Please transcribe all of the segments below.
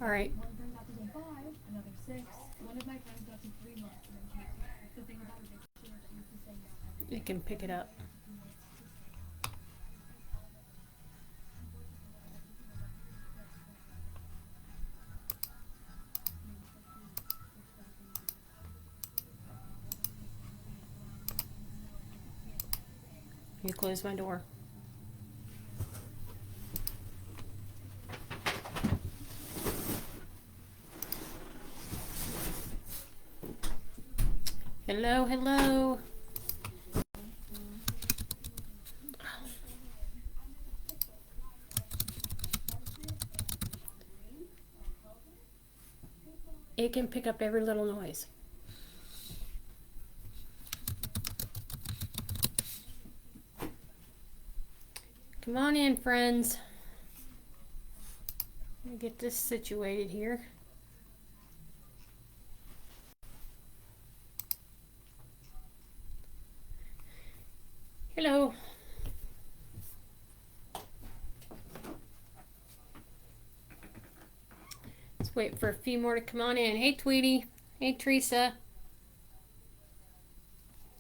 All right. It can pick it up. You close my door. Hello, hello. It can pick up every little noise. Come on in, friends. Let me get this situated here. Hello. Let's wait for a few more to come on in. Hey, Tweety. Hey, Teresa.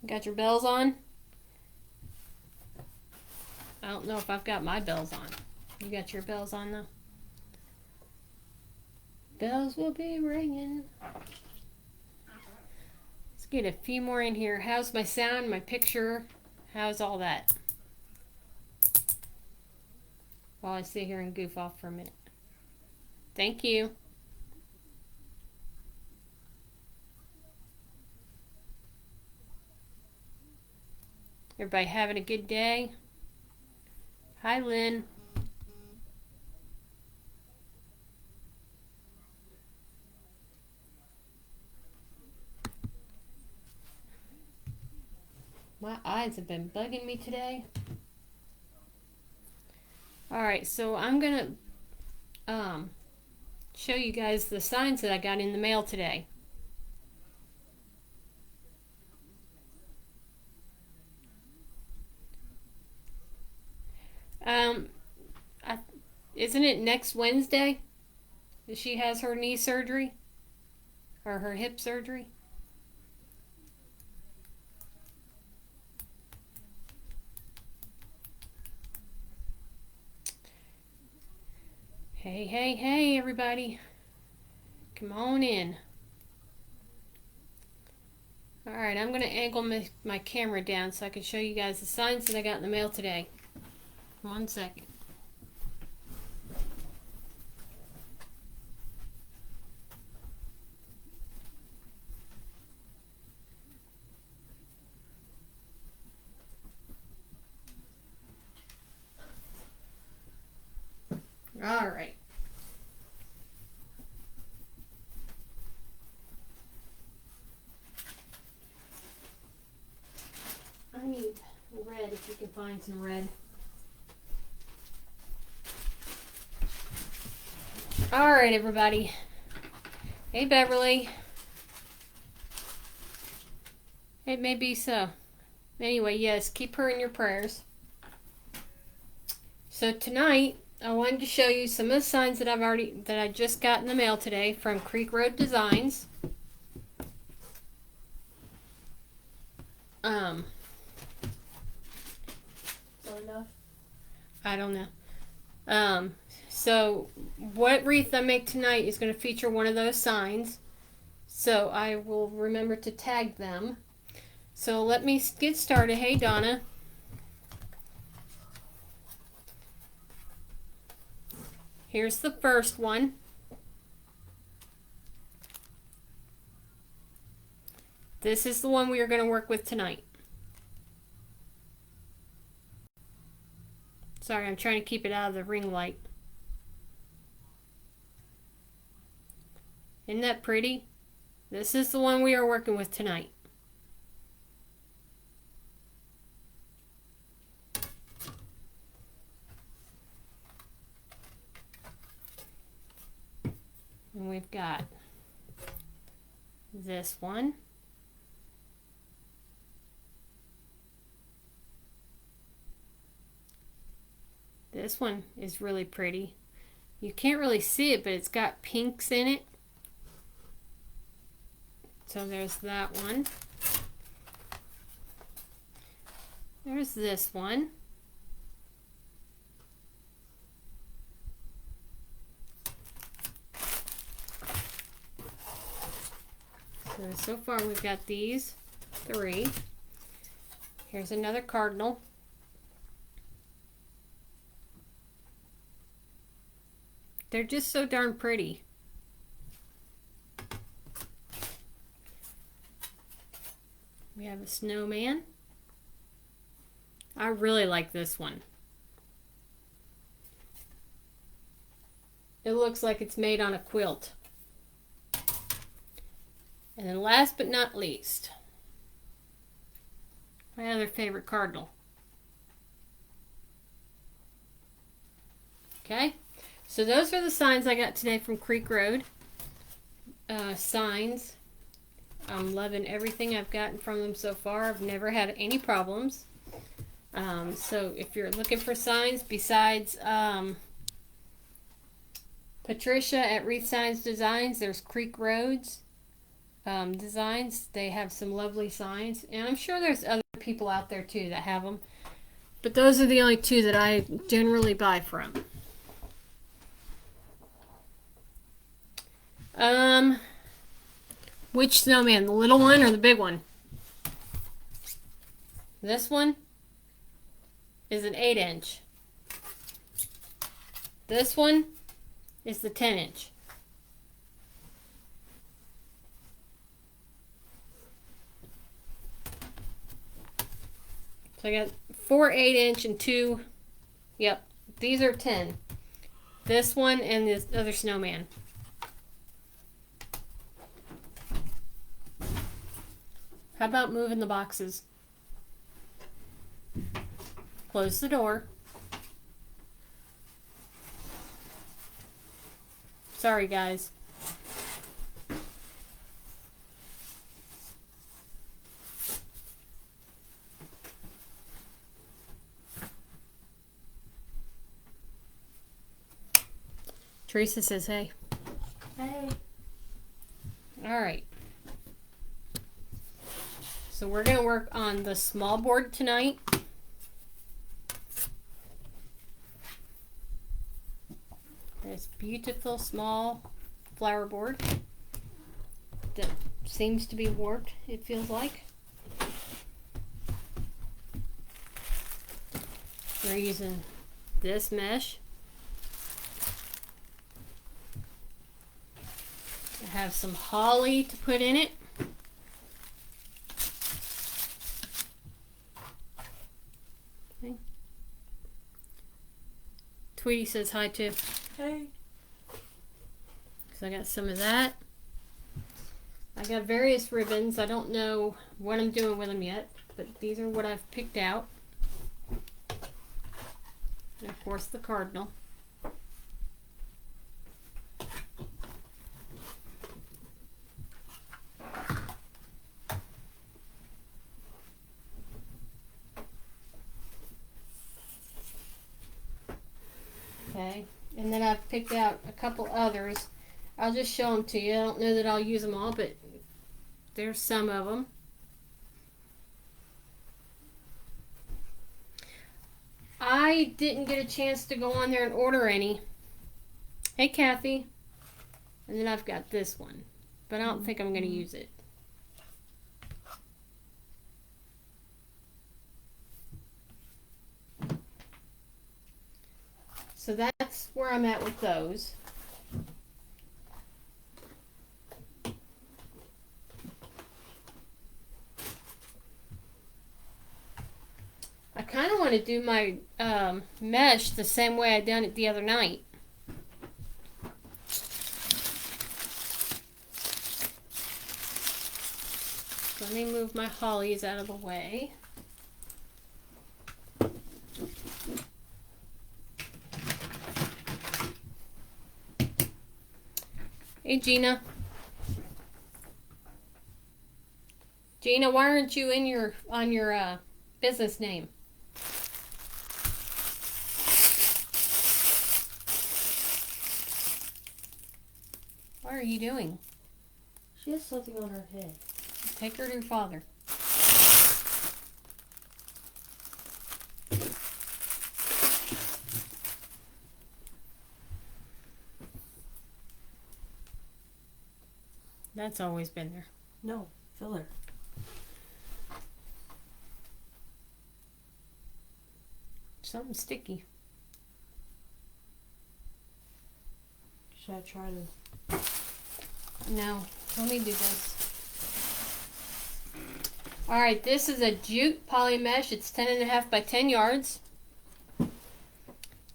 Got your bells on? I don't know if I've got my bells on. You got your bells on though? Bells will be ringing. Let's get a few more in here. How's my sound, my picture? How's all that? While I sit here and goof off for a minute. Thank you. Everybody having a good day? Hi, Lynn. My eyes have been bugging me today. Alright, so I'm going to show you guys the signs that I got in the mail today. Isn't it next Wednesday that she has her knee surgery? Or her hip surgery? Hey, hey, hey, everybody. Come on in. Alright, I'm going to angle my camera down so I can show you guys the signs that I got in the mail today. 1 second. Alright. I need red if you can find some red. Alright, everybody. Hey, Beverly. It may be so. Anyway, yes, keep her in your prayers. So tonight, I wanted to show you some of the signs that I just got in the mail today from Creek Road Designs. Is that enough? I don't know. So what wreath I make tonight is going to feature one of those signs. So I will remember to tag them. So let me get started. Hey, Donna. Here's the first one. This is the one we are going to work with tonight. Sorry, I'm trying to keep it out of the ring light. Isn't that pretty? This is the one we are working with tonight. And we've got this one. This one is really pretty. You can't really see it, but it's got pinks in it. So there's that one. There's this one. So far we've got these 3. Here's another cardinal. They're just so darn pretty. We have a snowman. I really like this one. It looks like it's made on a quilt. And then last but not least, my other favorite cardinal. Okay, so those are the signs I got today from Creek Road. Signs. I'm loving everything I've gotten from them so far. I've never had any problems. So if you're looking for signs besides Patricia at Wreath Signs Designs, there's Creek Roads Designs. They have some lovely signs, and I'm sure there's other people out there too that have them, but those are the only 2 that I generally buy from. Which snowman, the little one or the big one? This one is an 8-inch. This one is the 10-inch. So I got 4 8-inch and 2. Yep, these are 10. This one and this other snowman. How about moving the boxes? Close the door. Sorry, guys. Teresa says, hey. Hey. All right. So we're going to work on the small board tonight. This beautiful small flower board that seems to be warped, it feels like. We're using this mesh. I have some holly to put in it. Okay. Tweety says hi too. Hey. So I got some of that. I got various ribbons. I don't know what I'm doing with them yet, but these are what I've picked out. And of course the cardinal. Okay, and then I've picked out a couple others. I'll just show them to you. I don't know that I'll use them all, but there's some of them. I didn't get a chance to go on there and order any. Hey, Kathy. And then I've got this one, but I don't think I'm going to use it. So that's where I'm at with those. I kind of want to do my mesh the same way I done it the other night. Let me move my hollies out of the way. Hey, Gina. Gina, why aren't you in on your business name? What are you doing? She has something on her head. Take her to your father. That's always been there. No, filler. Something sticky. Should I try to... No, let me do this. Alright, this is a jute poly mesh. It's 10.5 by 10 yards.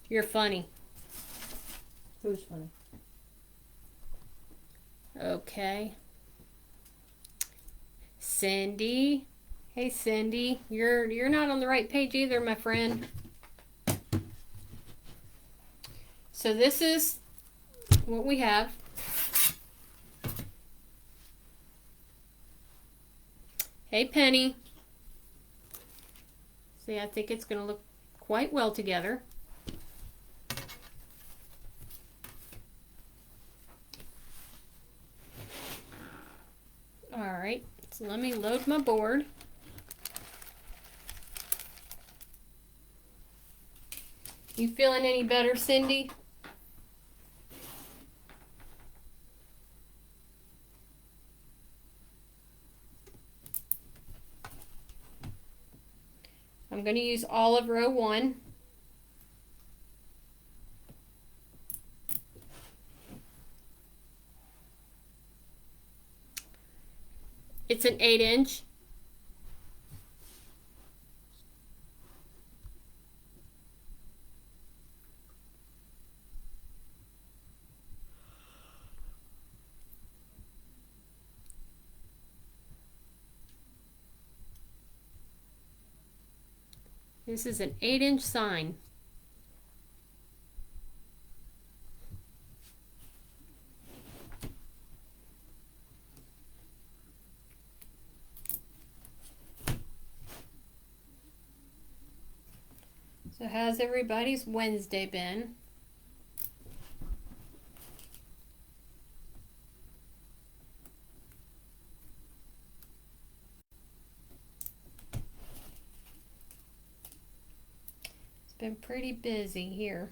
You're funny. Who's funny? Okay. Cindy. Hey Cindy. You're not on the right page either, my friend. So this is what we have. Hey Penny. See, I think it's going to look quite well together. Alright, so let me load my board. You feeling any better, Cindy? I'm going to use all of row 1. It's an 8-inch. This is an 8-inch sign. So how's everybody's Wednesday been? It's been pretty busy here.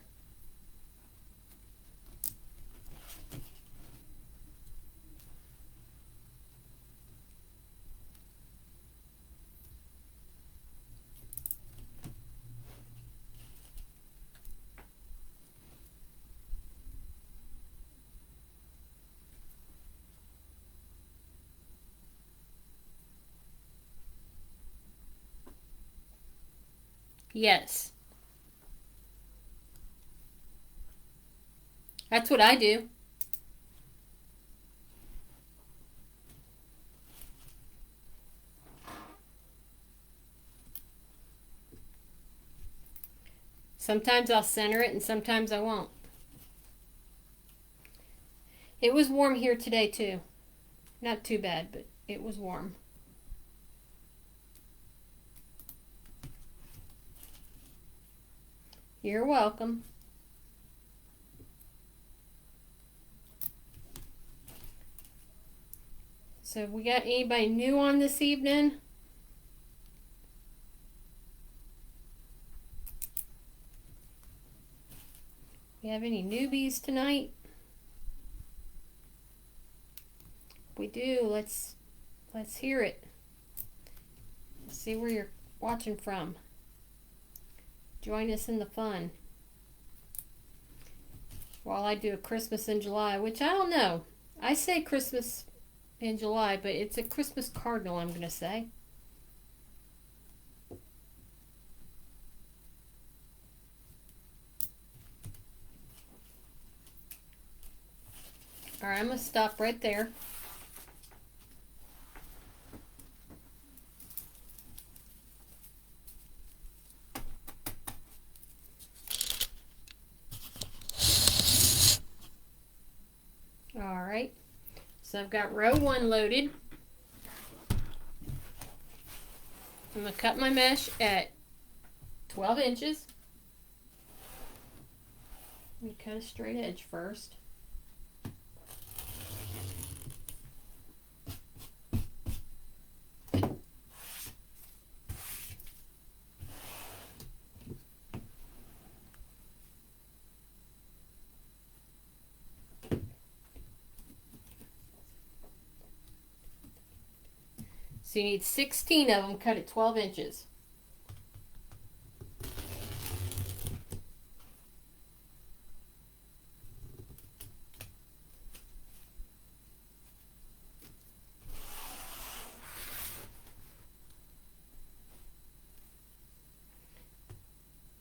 Yes. That's what I do. Sometimes I'll center it and sometimes I won't. It was warm here today too. Not too bad, but it was warm. You're welcome. So we got anybody new on this evening? We have any newbies tonight? If we do, let's hear it. Let's see where you're watching from. Join us in the fun. While I do a Christmas in July, which I don't know. I say Christmas in July, but it's a Christmas Cardinal, I'm going to say. Alright, I'm going to stop right there. Alright, so I've got row 1 loaded. I'm going to cut my mesh at 12 inches. Let me cut a straight edge first. So you need 16 of them cut at 12 inches.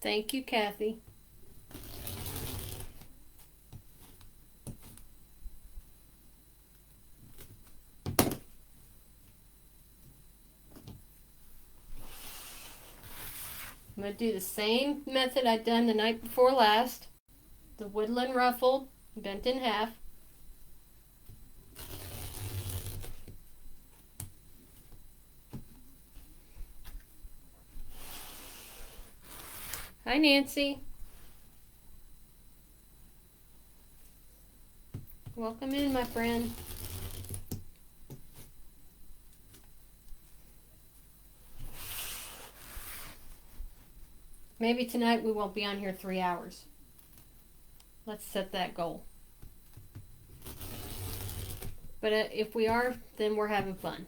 Thank you, Kathy. I'm going to do the same method I'd done the night before last. The woodland ruffle, bent in half. Hi, Nancy. Welcome in, my friend. Maybe tonight we won't be on here 3 hours. Let's set that goal. But if we are, then we're having fun.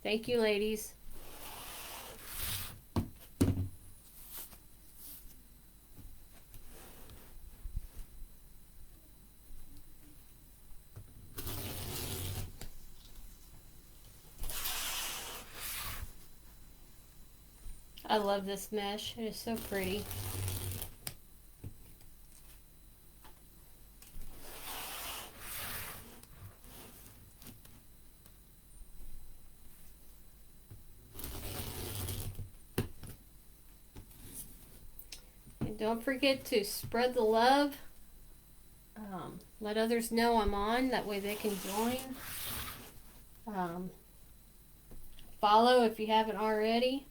Thank you, ladies. I love this mesh. It is so pretty. And don't forget to spread the love. Let others know I'm on. That way they can join. Follow if you haven't already.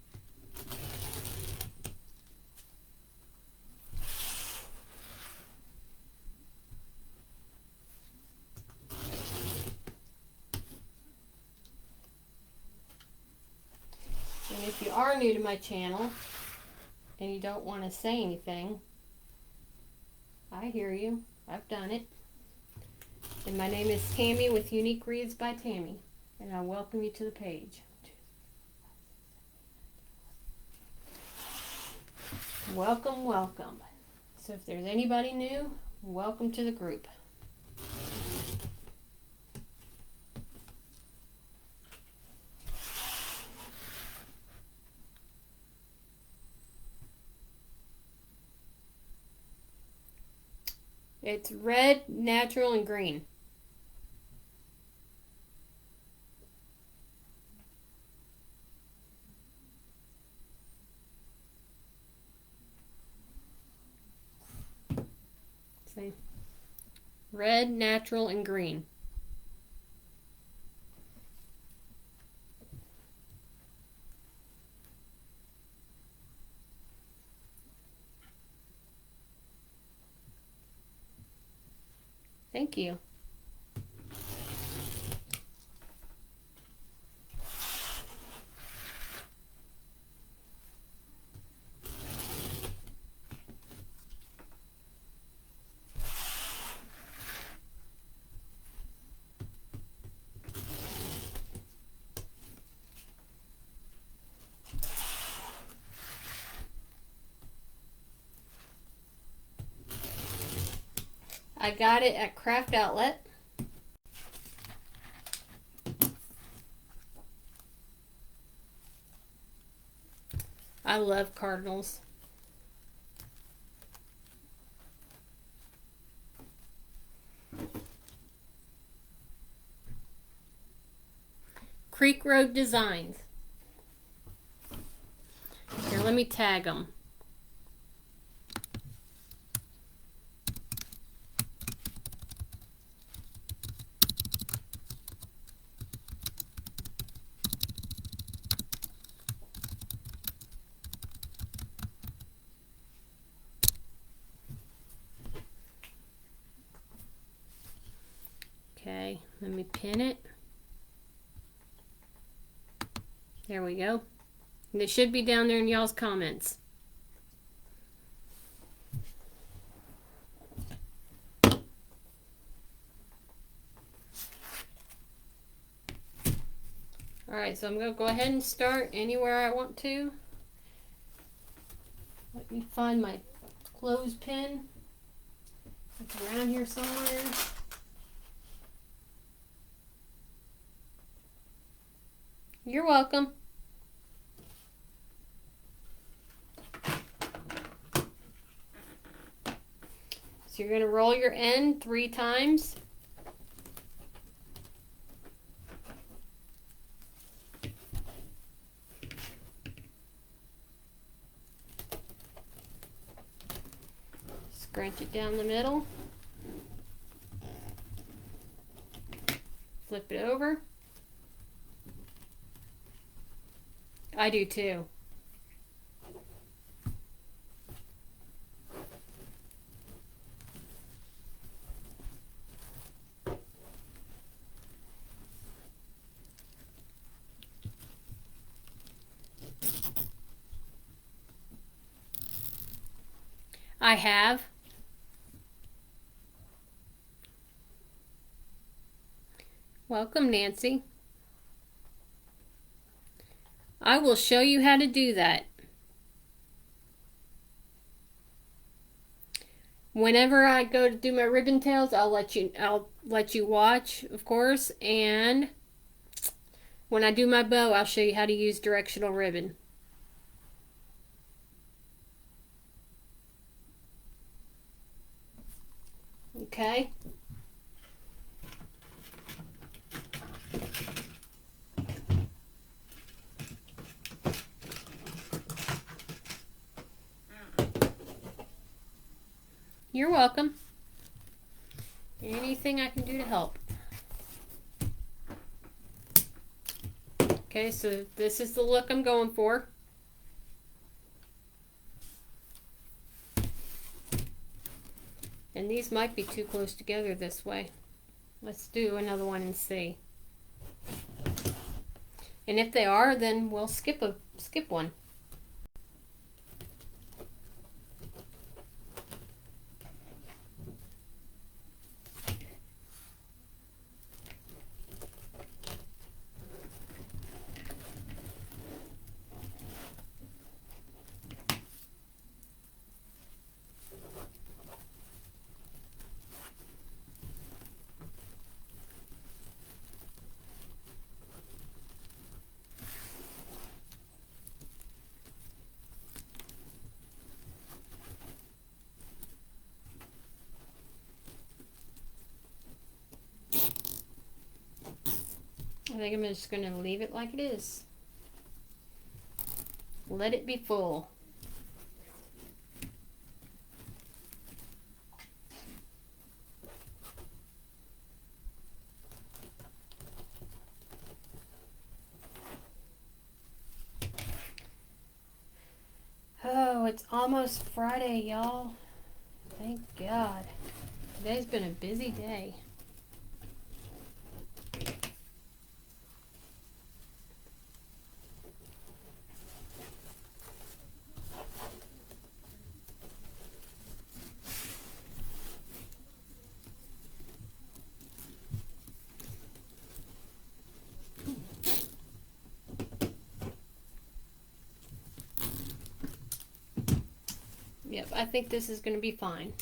And if you are new to my channel and you don't want to say anything, I hear you. I've done it. And my name is Tammy with Unique Wreaths by Tammy. And I welcome you to the page. Welcome, welcome. So if there's anybody new, welcome to the group. It's red, natural, and green. See? Red, natural, and green. Thank you. I got it at Craft Outlet. I love cardinals. Creek Road Designs. Here, let me tag them. Okay, let me pin it. There we go. And it should be down there in y'all's comments. Alright, so I'm going to go ahead and start anywhere I want to. Let me find my clothespin. It's around here somewhere. You're welcome. So you're going to roll your end 3 times. Scrunch it down the middle. Flip it over. I do too. I have. Welcome, Nancy. I will show you how to do that. Whenever I go to do my ribbon tails, I'll let you watch, of course, and when I do my bow, I'll show you how to use directional ribbon. Okay? You're welcome. Anything I can do to help. Okay, so this is the look I'm going for. And these might be too close together this way. Let's do another one and see. And if they are, then we'll skip one. I think I'm just going to leave it like it is. Let it be full. Oh, it's almost Friday, y'all. Thank God. Today's been a busy day. Yep, I think this is going to be fine.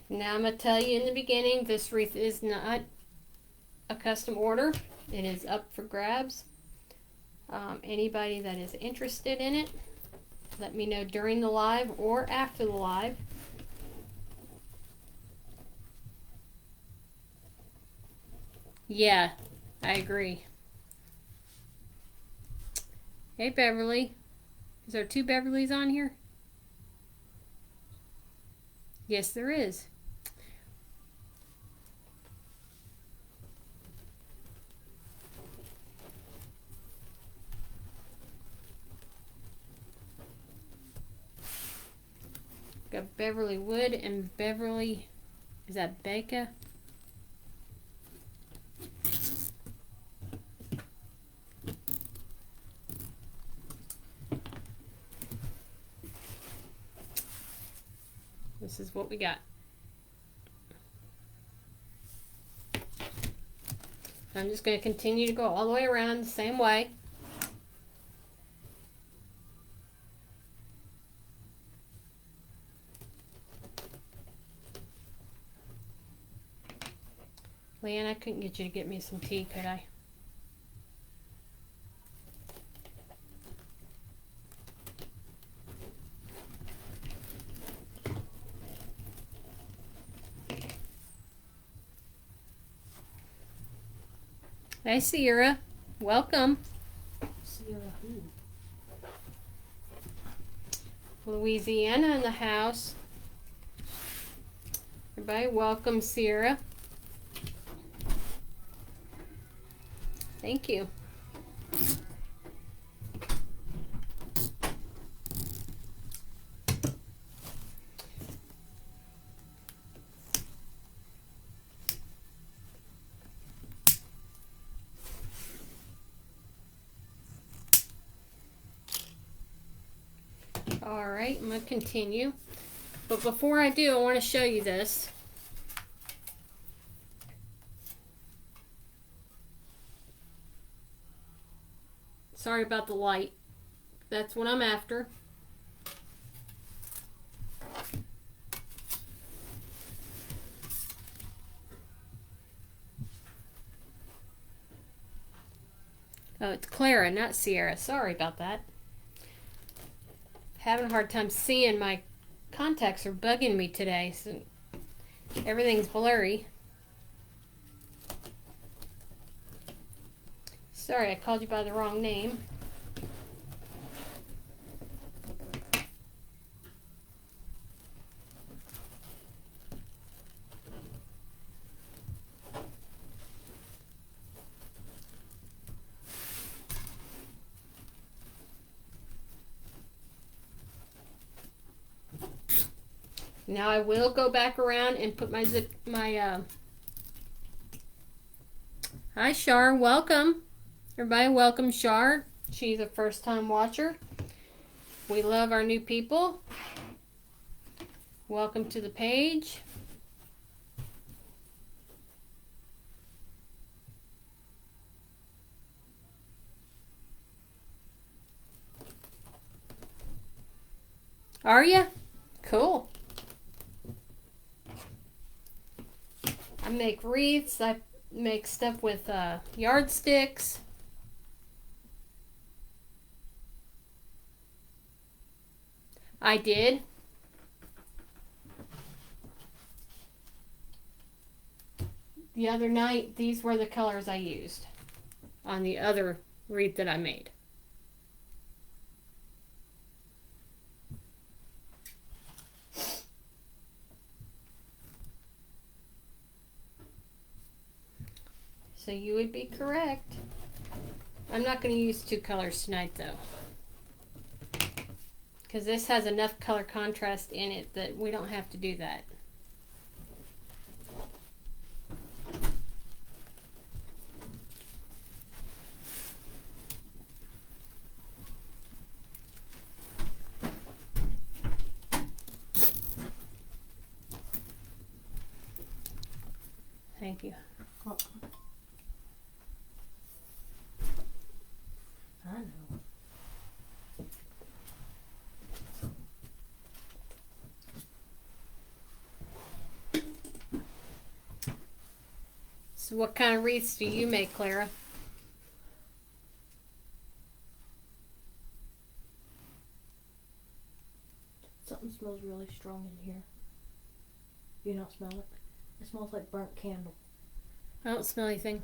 Now I'm going to tell you in the beginning, this wreath is not a custom order. It is up for grabs. Anybody that is interested in it, let me know during the live or after the live. Yeah, I agree. Hey, Beverly. Is there 2 Beverlys on here? Yes, there is. Got Beverly Wood and Beverly, is that Becca? This is what we got. I'm just going to continue to go all the way around the same way. Leanne, I couldn't get you to get me some tea, could I? Hey, Sierra. Welcome. Sierra who? Louisiana in the house. Everybody, welcome, Sierra. Thank you. All right, I'm going to continue. But before I do, I want to show you this. Sorry about the light. That's what I'm after. Oh, it's Clara, not Sierra. Sorry about that. Having a hard time seeing. My contacts are bugging me today, so everything's blurry. Sorry, I called you by the wrong name. Now I will go back around and put my Hi Shar, welcome. Everybody welcome Shar. She's a first time watcher. We love our new people. Welcome to the page. Are ya? Cool. I make wreaths. I make stuff with yardsticks. I did. The other night, these were the colors I used on the other wreath that I made. So you would be correct. I'm not going to use two colors tonight though, because this has enough color contrast in it that we don't have to do that. Thank you. Oh. I know. So what kind of wreaths do you make, Clara? Something smells really strong in here. You don't smell it? It smells like burnt candle. I don't smell anything.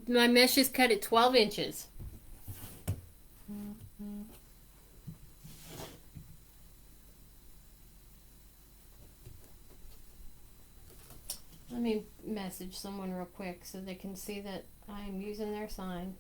My mesh is cut at 12 inches. Let me message someone real quick so they can see that I'm using their sign.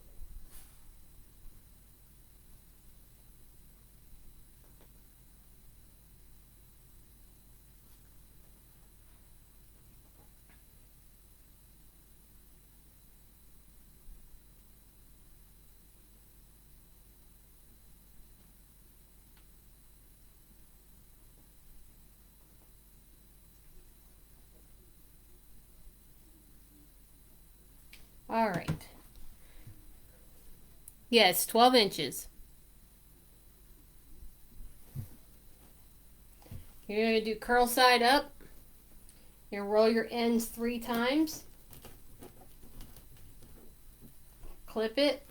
All right. Yes, 12 inches. You're going to do curl side up. You're going to roll your ends 3 times. Clip it.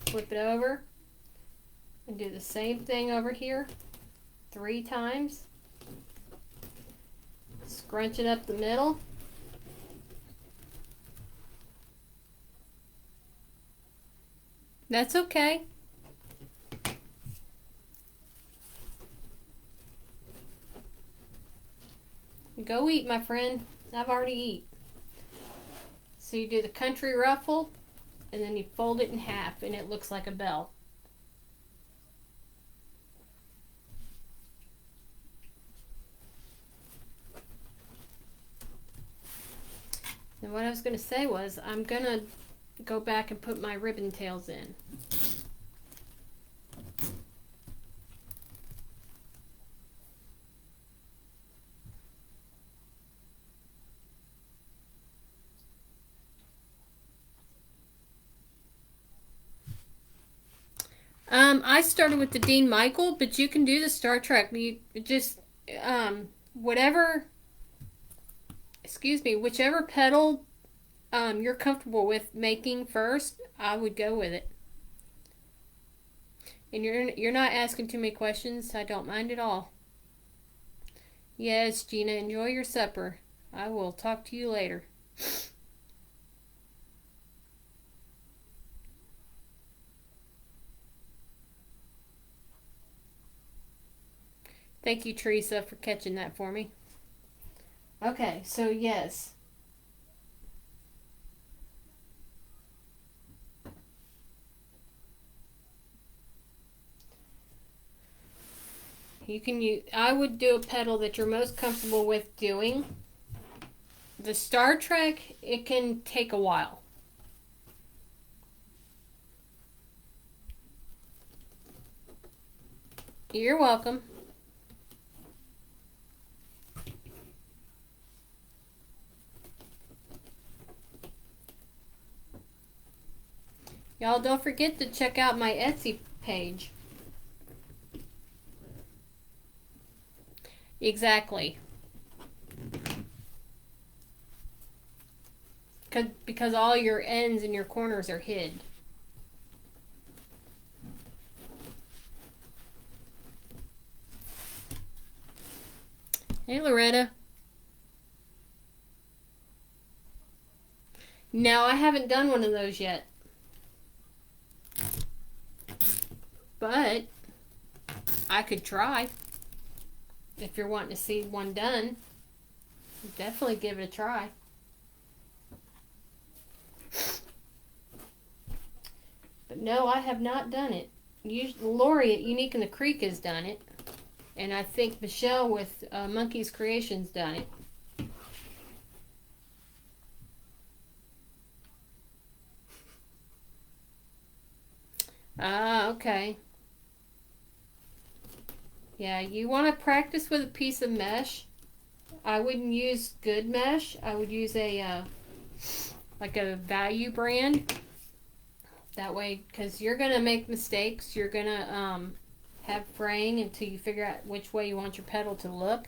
Flip it over. And do the same thing over here 3 times. Scrunch it up the middle. That's okay. Go eat, my friend. I've already eat. So you do the country ruffle, and then you fold it in half, and it looks like a bell. And what I was going to say was, I'm going to go back and put my ribbon tails in. I started with the Dean Michael, but you can do the Star Trek. You just, whatever, whichever petal you're comfortable with making first, I would go with it. And you're not asking too many questions. I don't mind at all. Yes, Gina, enjoy your supper. I will talk to you later. Thank you, Teresa, for catching that for me. Okay, so yes. You can use, I would do a petal that you're most comfortable with doing. The Star Trek, it can take a while. You're welcome. Y'all don't forget to check out my Etsy page. Exactly. Because all your ends and your corners are hid. Hey, Loretta. No, I haven't done one of those yet. But I could try. If you're wanting to see one done, definitely give it a try. But no, I have not done it. Lori at Unique in the Creek has done it. And I think Michelle with Monkey's Creations done it. Ah, okay. Yeah, you want to practice with a piece of mesh. I wouldn't use good mesh. I would use a like a value brand. That way, because you're gonna make mistakes. You're gonna have fraying until you figure out which way you want your petal to look.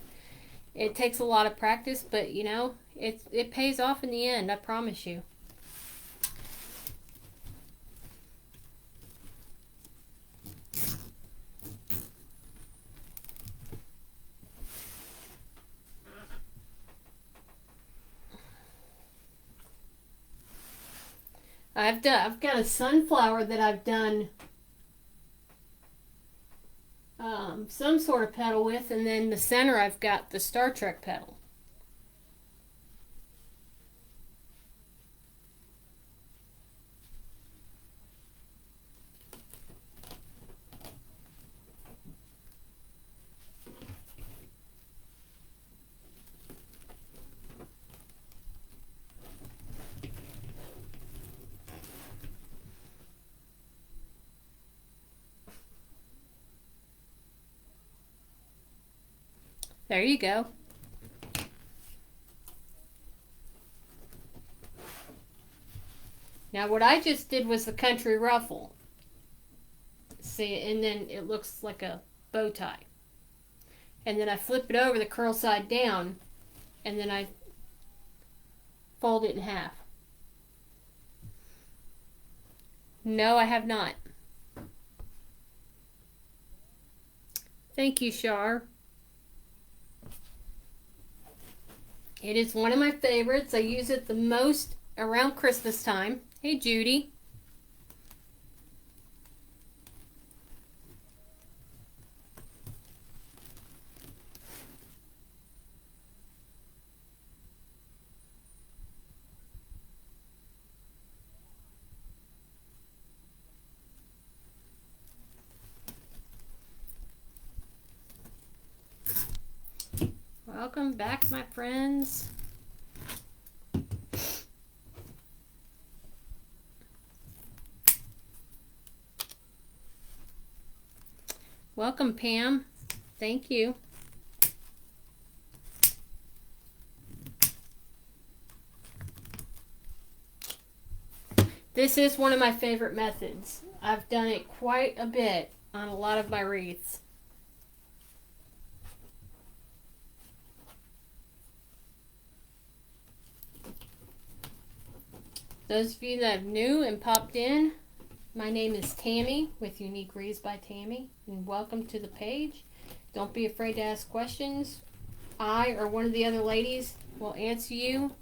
It takes a lot of practice, but you know, it pays off in the end. I promise you. I've got a sunflower that I've done some sort of petal with, and then the center I've got the Star Trek petal. There you go. Now what I just did was the country ruffle. See, and then it looks like a bow tie. And then I flip it over the curl side down, and then I fold it in half. No, I have not. Thank you, Shar. It is one of my favorites. I use it the most around Christmas time. Hey, Judy. Welcome back, my friends. Welcome, Pam. Thank you. This is one of my favorite methods. I've done it quite a bit on a lot of my wreaths. Those of you that are new and popped in, my name is Tammy with Unique Wreaths by Tammy, and welcome to the page. Don't be afraid to ask questions. I or one of the other ladies will answer you.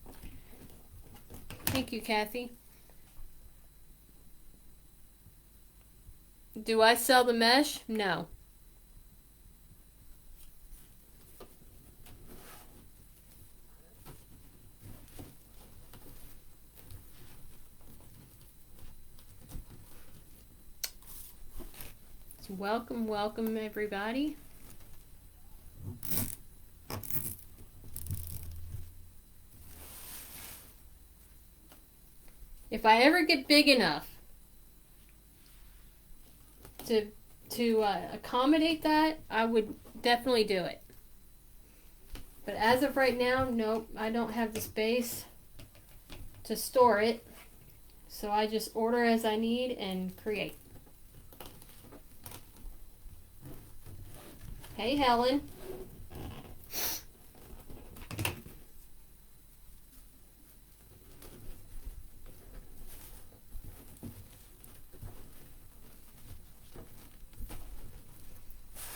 Thank you, Kathy. Do I sell the mesh? No. Welcome, welcome everybody. If I ever get big enough to accommodate that, I would definitely do it. But as of right now, nope, I don't have the space to store it. So I just order as I need and create. Hey, Helen.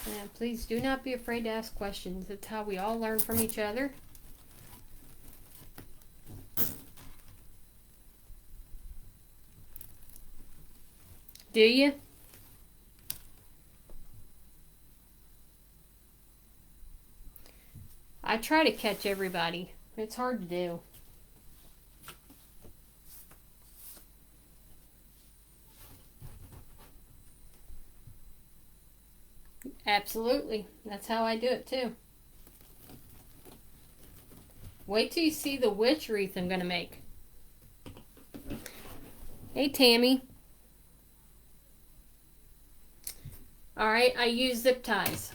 And please do not be afraid to ask questions. It's how we all learn from each other. Do you? I try to catch everybody. It's hard to do. Absolutely. That's how I do it too. Wait till you see the witch wreath I'm going to make. Hey, Tammy. Alright, I use zip ties.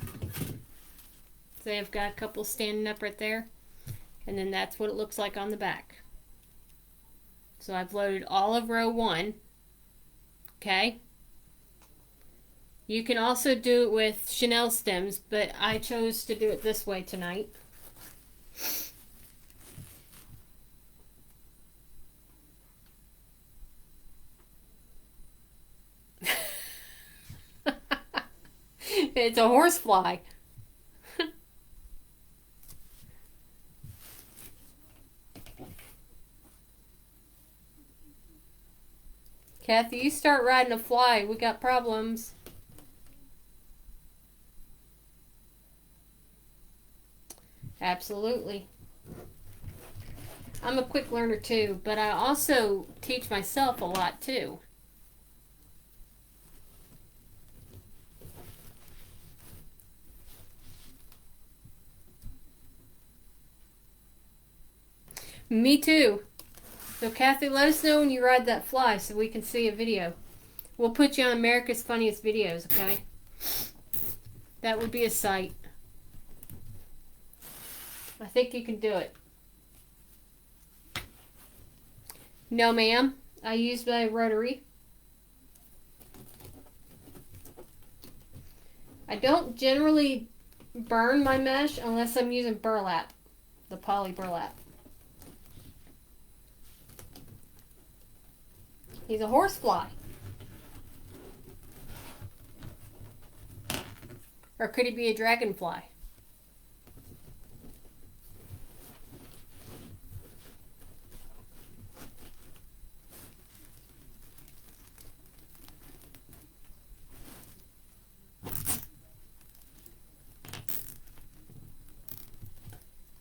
So I've got a couple standing up right there. And then that's what it looks like on the back. So I've loaded all of row 1. Okay. You can also do it with chenille stems, but I chose to do it this way tonight. It's a horsefly. Kathy, you start riding a fly. We got problems. Absolutely. I'm a quick learner too, but I also teach myself a lot too. Me too. So Kathy, let us know when you ride that fly so we can see a video. We'll put you on America's Funniest Videos, okay? That would be a sight. I think you can do it. No, ma'am. I use my rotary. I don't generally burn my mesh unless I'm using burlap, the poly burlap. He's a horsefly. Or could he be a dragonfly?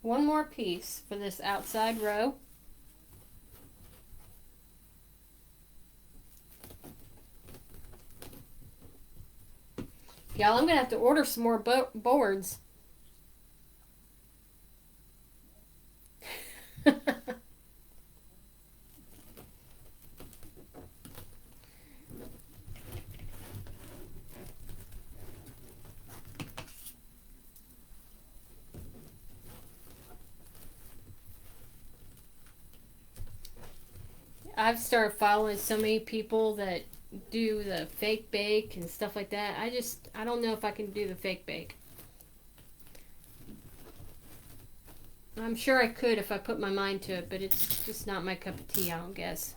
One more piece for this outside row. Y'all, I'm going to have to order some more boards. I've started following so many people that do the fake bake and stuff like that. I don't know if I can do the fake bake. I'm sure I could if I put my mind to it, but it's just not my cup of tea, I don't guess.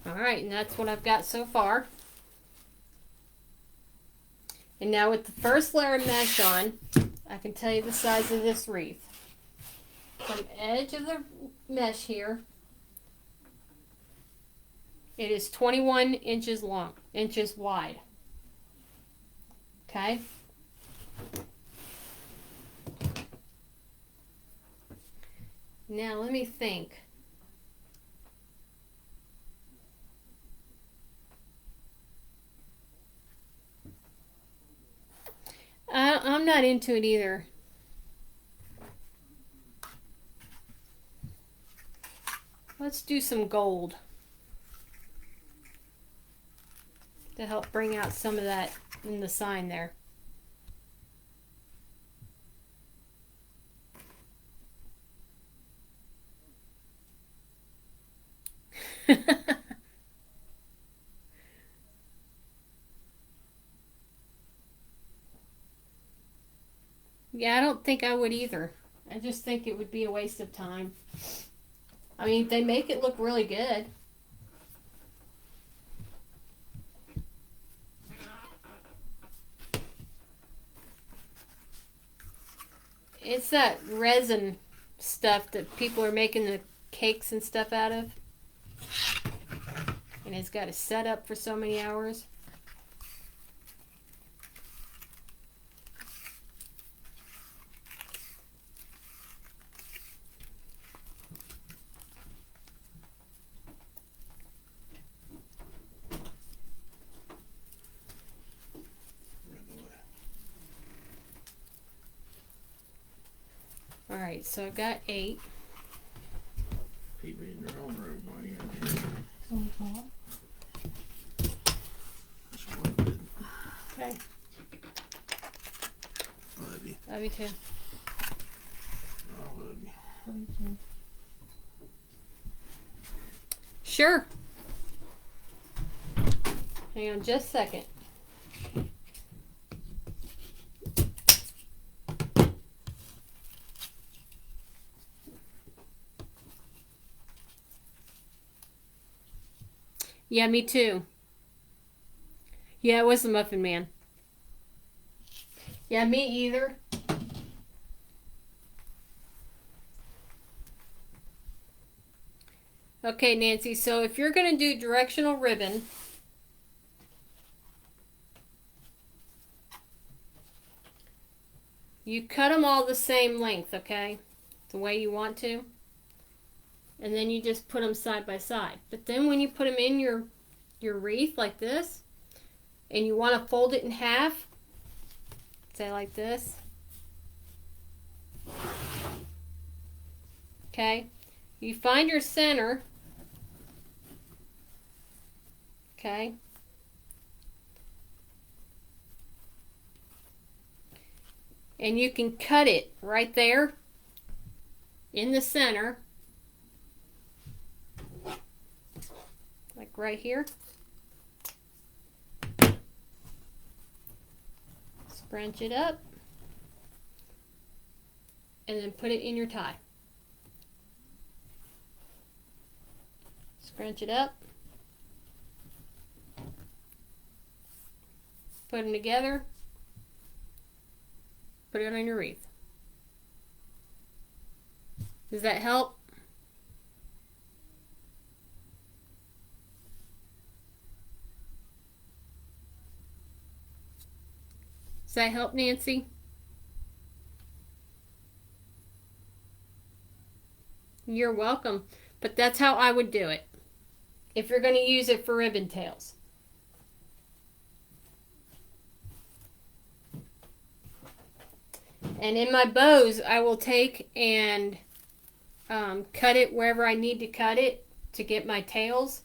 Alright, and that's what I've got so far. And now with the first layer of mesh on, I can tell you the size of this wreath. From the edge of the mesh here, it is 21 inches wide. Okay? Now let me think. I'm not into it either. Let's do some gold to help bring out some of that in the sign there. Yeah, I don't think I would either. I just think it would be a waste of time. I mean, they make it look really good. It's that resin stuff that people are making the cakes and stuff out of. And it's got to set up for so many hours. Alright, so I've got 8. Keep it in your own room while you're in here. That's one good. Okay. Love you. Love you too. I love you. Sure. Hang on just a second. Yeah, me too. Yeah, it was the Muffin Man. Yeah, me either. Okay, Nancy, so if you're going to do directional ribbon, you cut them all the same length, okay? The way you want to. And then you just put them side by side. But then when you put them in your wreath like this, and you want to fold it in half, say like this. Okay? You find your center. Okay. And you can cut it right there in the center. Like right here. Scrunch it up. And then put it in your tie. Scrunch it up. Put them together. Put it on your wreath. Does that help? Does that help, Nancy? You're welcome. But that's how I would do it if you're going to use it for ribbon tails. And in my bows, I will take and cut it wherever I need to cut it to get my tails.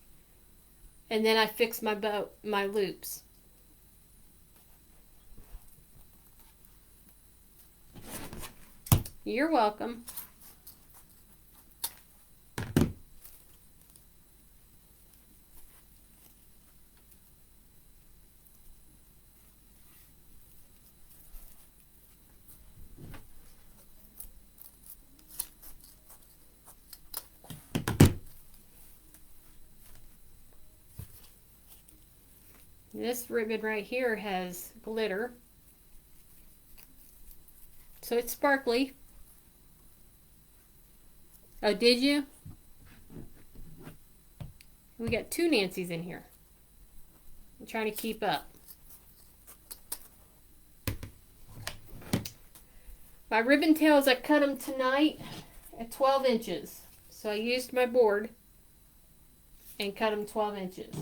And then I fix my my loops. You're welcome. This ribbon right here has glitter. So it's sparkly. Oh, did you? We got 2 Nancys in here. I'm trying to keep up. My ribbon tails, I cut them tonight at 12 inches. So I used my board and cut them 12 inches.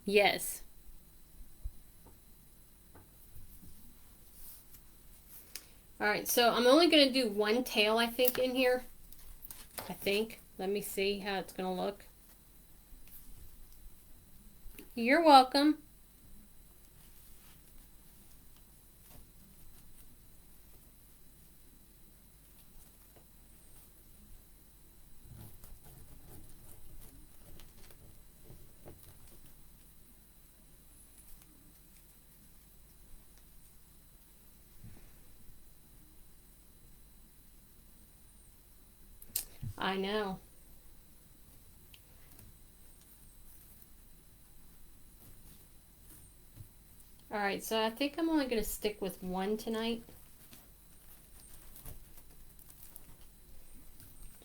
Yes. Alright, so I'm only going to do 1 tail, I think, in here. I think. Let me see how it's going to look. You're welcome. I know. Alright, so I think I'm only going to stick with 1 tonight.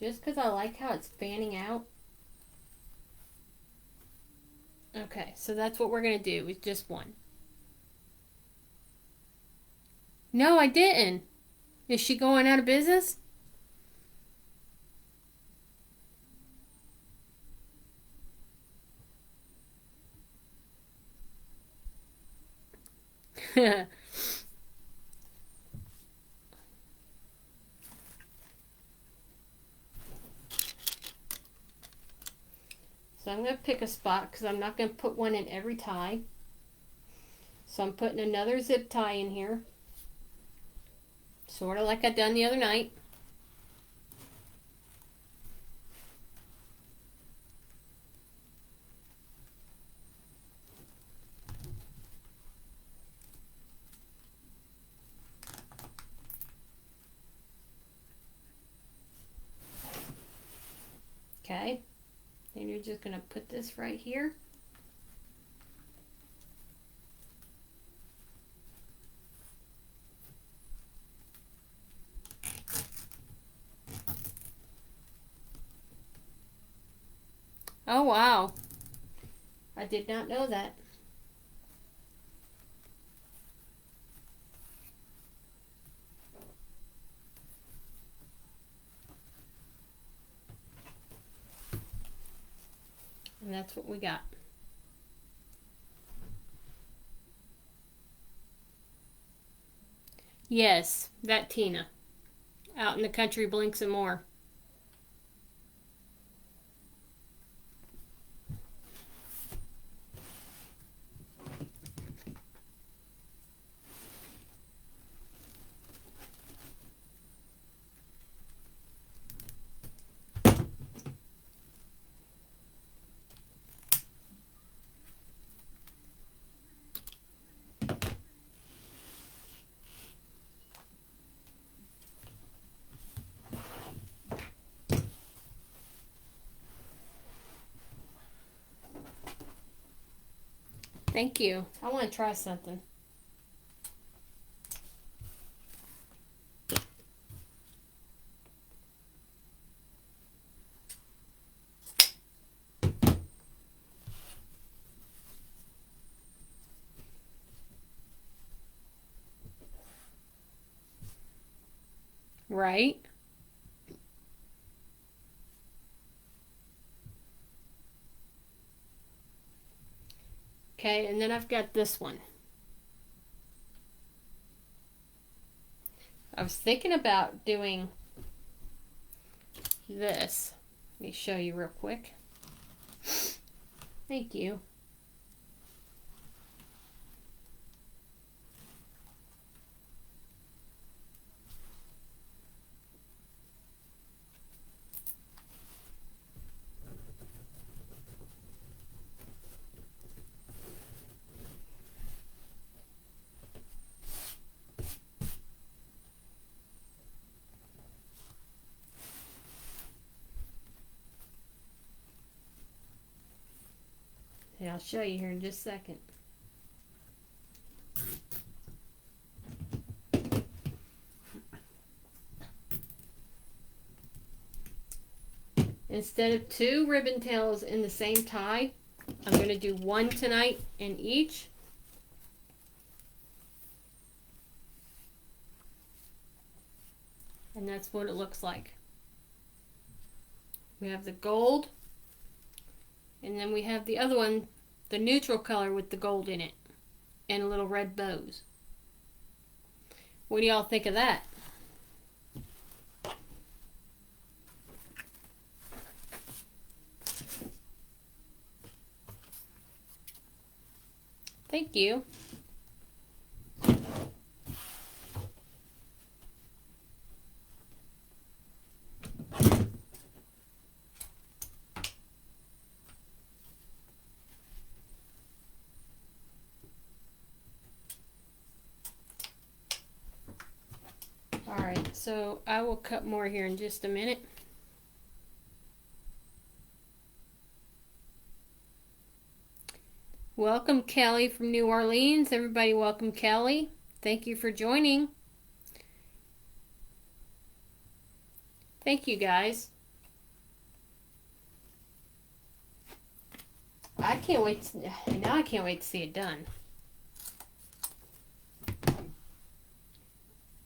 Just because I like how it's fanning out. Okay, so that's what we're going to do with just 1. No, I didn't. Is she going out of business? So I'm going to pick a spot because I'm not going to put one in every tie. So I'm putting another zip tie in here. Sort of like I done the other night. Okay. Then you're just going to put this right here. Oh, wow. I did not know that. And that's what we got. Yes, that Tina. Out in the country blinks some more. Thank you. I want to try something. Right? Okay, and then I've got this one. I was thinking about doing this. Let me show you real quick. Thank you. And I'll show you here in just a second. Instead of 2 ribbon tails in the same tie, I'm going to do 1 tonight in each. And that's what it looks like. We have the gold. And then we have the other one, the neutral color with the gold in it. And little red bows. What do y'all think of that? Thank you. Alright, so I will cut more here in just a minute. Welcome Kelly from New Orleans. Everybody welcome Kelly. Thank you for joining. Thank you guys. I can't wait to see it done.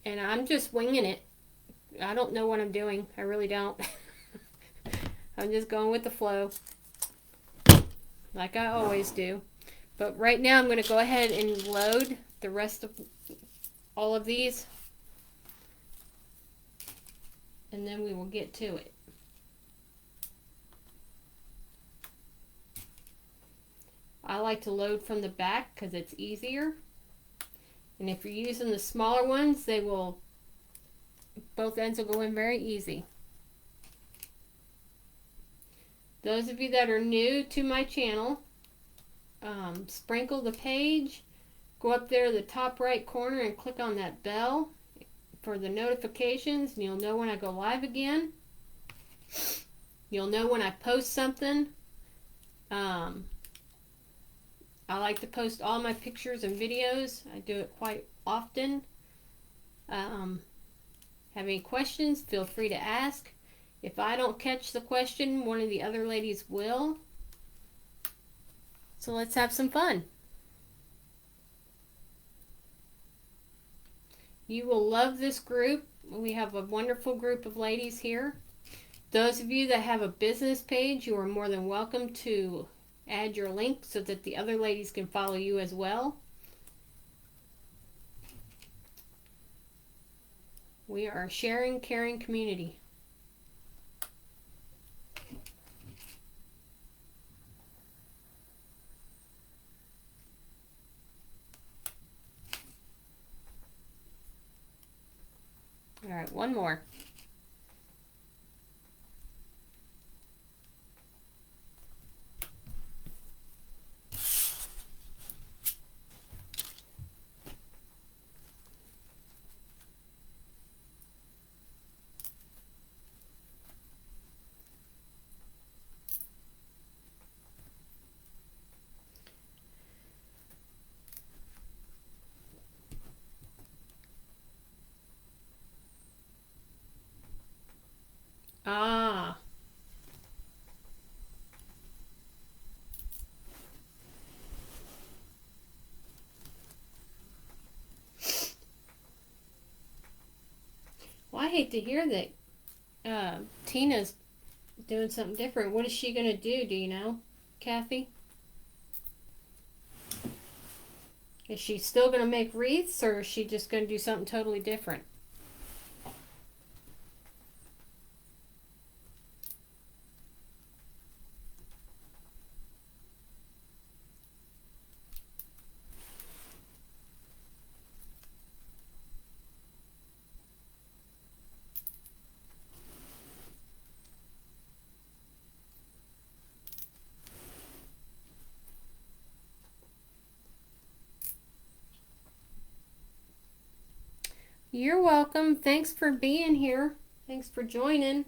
And I'm just winging it. I don't know what I'm doing. I really don't. I'm just going with the flow. Like I always do. But right now I'm going to go ahead and load the rest of all of these. And then we will get to it. I like to load from the back because it's easier. And if you're using the smaller ones, both ends will go in very easy. Those of you that are new to my channel, sprinkle the page, go up there to the top right corner and click on that bell for the notifications, and you'll know when I go live again. You'll know when I post something. I like to post all my pictures and videos. I do it quite often. Have any questions, feel free to ask. If I don't catch the question, one of the other ladies will. So let's have some fun. You will love this group. We have a wonderful group of ladies here. Those of you that have a business page, you are more than welcome to add your link so that the other ladies can follow you as well. We are a sharing, caring community. All right, one more. Ah. Well, I hate to hear that Tina's doing something different. What is she going to do you know, Kathy? Is she still going to make wreaths, or is she just going to do something totally different? You're welcome. Thanks for being here. Thanks for joining.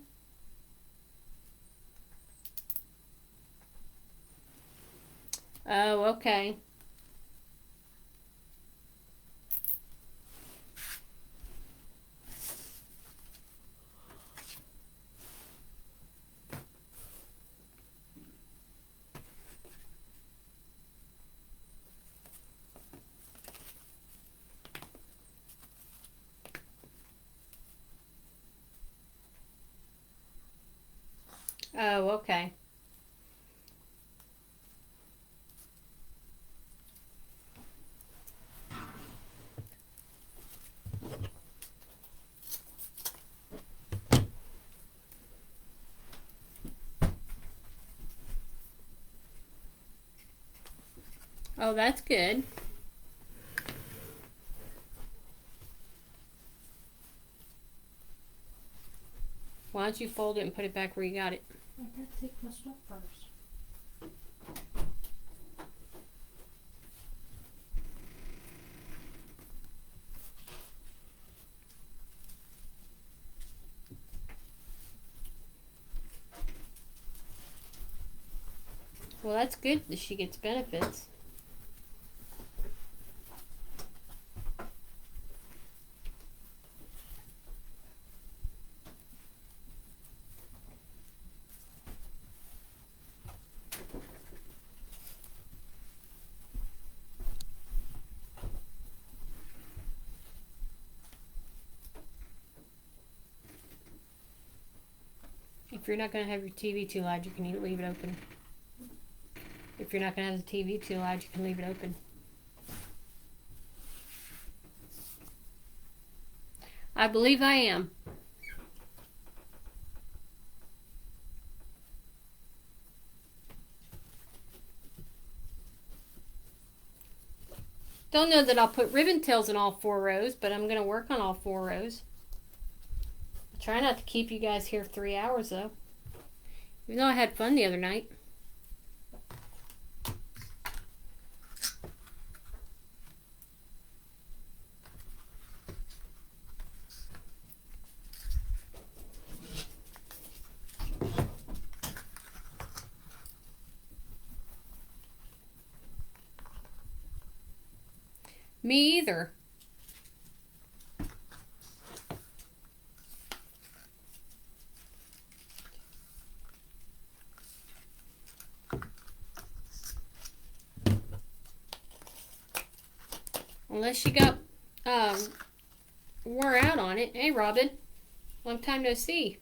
Oh, okay. Oh, okay. Oh, that's good. Why don't you fold it and put it back where you got it? I gotta take my stuff first. Well, that's good that she gets benefits. If you're not going to have your TV too loud, you can leave it open. If you're not going to have the TV too loud, you can leave it open. I believe I am. Don't know that I'll put ribbon tails in all 4 rows, but I'm going to work on all 4 rows. Try not to keep you guys here 3 hours, though. Even though I had fun the other night. Me either. Unless you got wore out on it. Hey, Robin. Long time no see.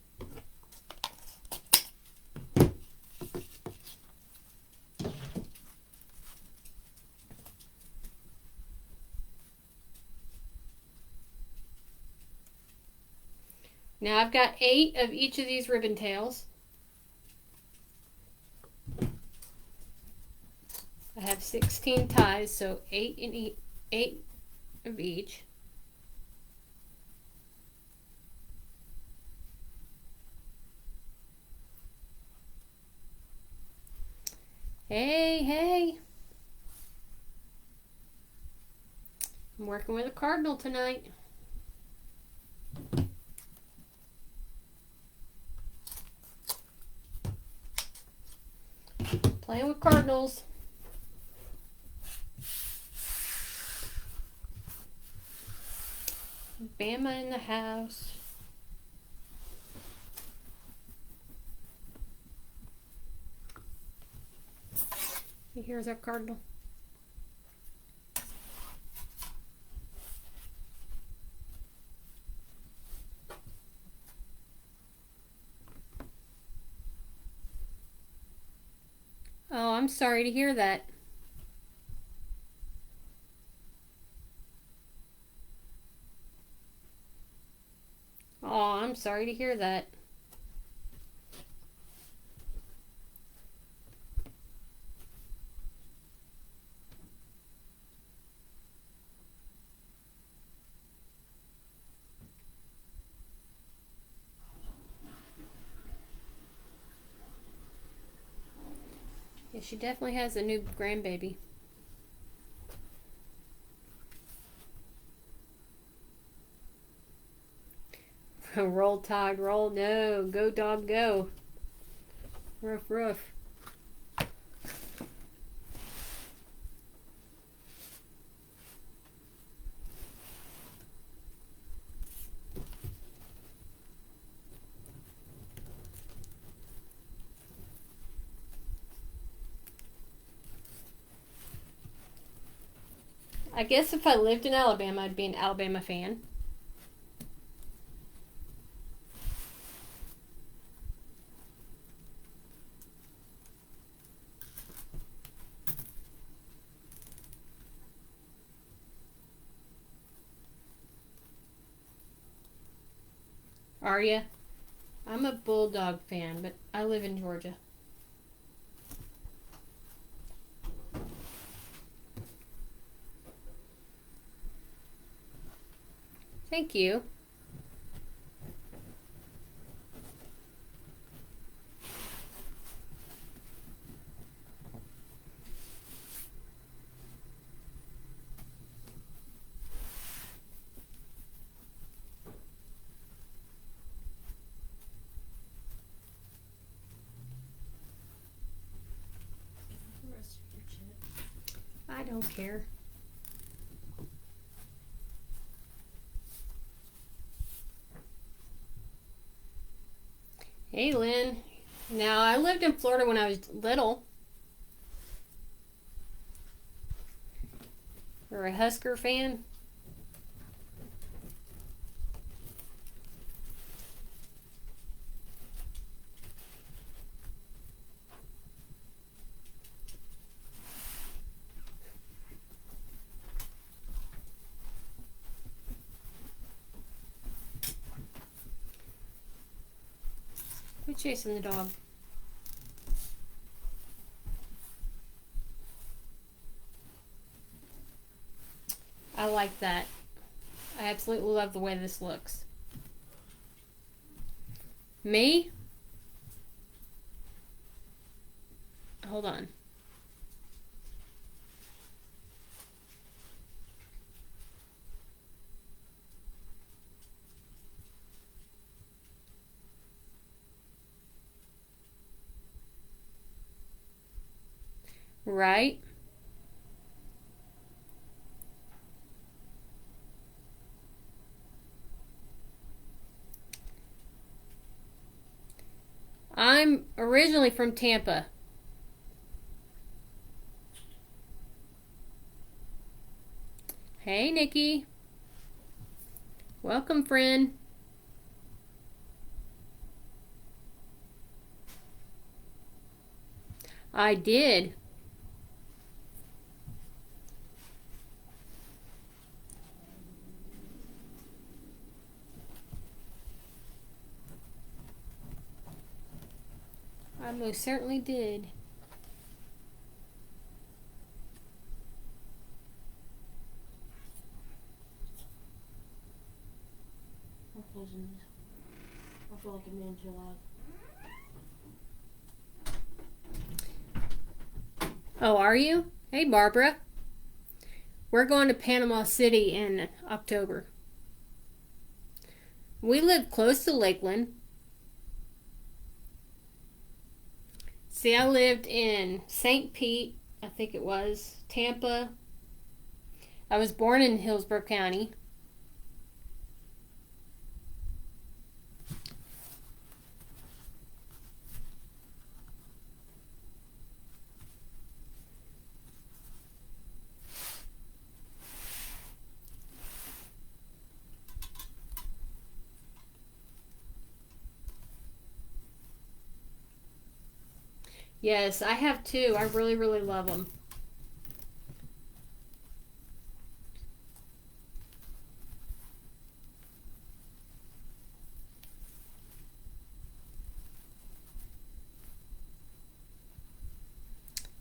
Now I've got 8 of each of these ribbon tails. I have 16 ties, so 8 in 8 of each. Hey, hey. I'm working with a cardinal tonight. Playing with cardinals. Bama in the house. Here's our cardinal. Oh, I'm sorry to hear that. Oh, I'm sorry to hear that. Yeah, she definitely has a new grandbaby. Roll Tide, roll. No, go dog, go. Ruff, ruff. I guess if I lived in Alabama, I'd be an Alabama fan. Are ya? I'm a Bulldog fan, but I live in Georgia. Thank you. The rest of your chip. I don't care. Hey, Lynn. Now, I lived in Florida when I was little. You're a Husker fan? We're chasing the dog. I like that. I absolutely love the way this looks. Me? Hold on. Right? I'm originally from Tampa. Hey, Nikki. Welcome, friend. I did. I most certainly did. I'm closing this. I feel like I'm being too loud. Oh, are you? Hey, Barbara. We're going to Panama City in October. We live close to Lakeland. See, I lived in St. Pete, I think it was, Tampa. I was born in Hillsborough County. Yes, I have two. I really, really love them.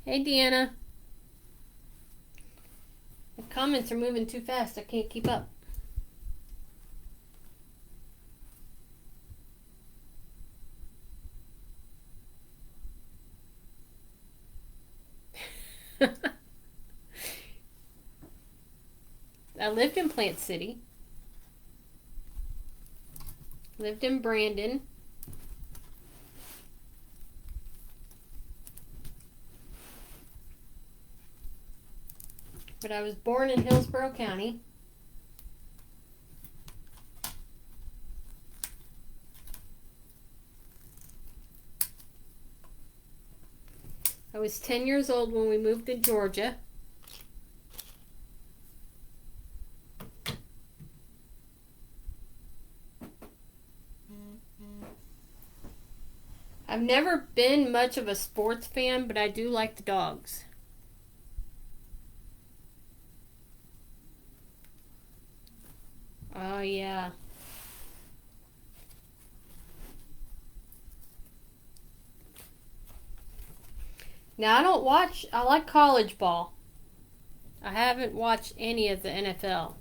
Hey, Deanna. The comments are moving too fast. I can't keep up. I lived in Plant City. Lived in Brandon. But I was born in Hillsborough County. I was 10 years old when we moved to Georgia. I've never been much of a sports fan, but I do like the dogs. Oh, yeah. Now, I like college ball. I haven't watched any of the NFL.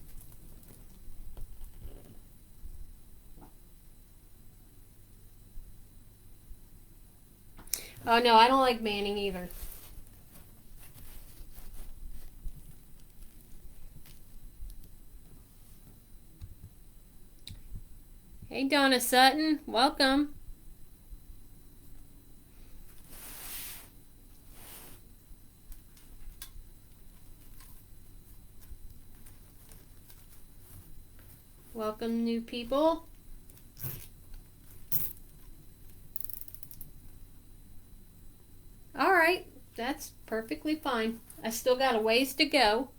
Oh, no, I don't like Manning either. Hey, Donna Sutton. Welcome. Welcome, new people. All right, that's perfectly fine. I still got a ways to go.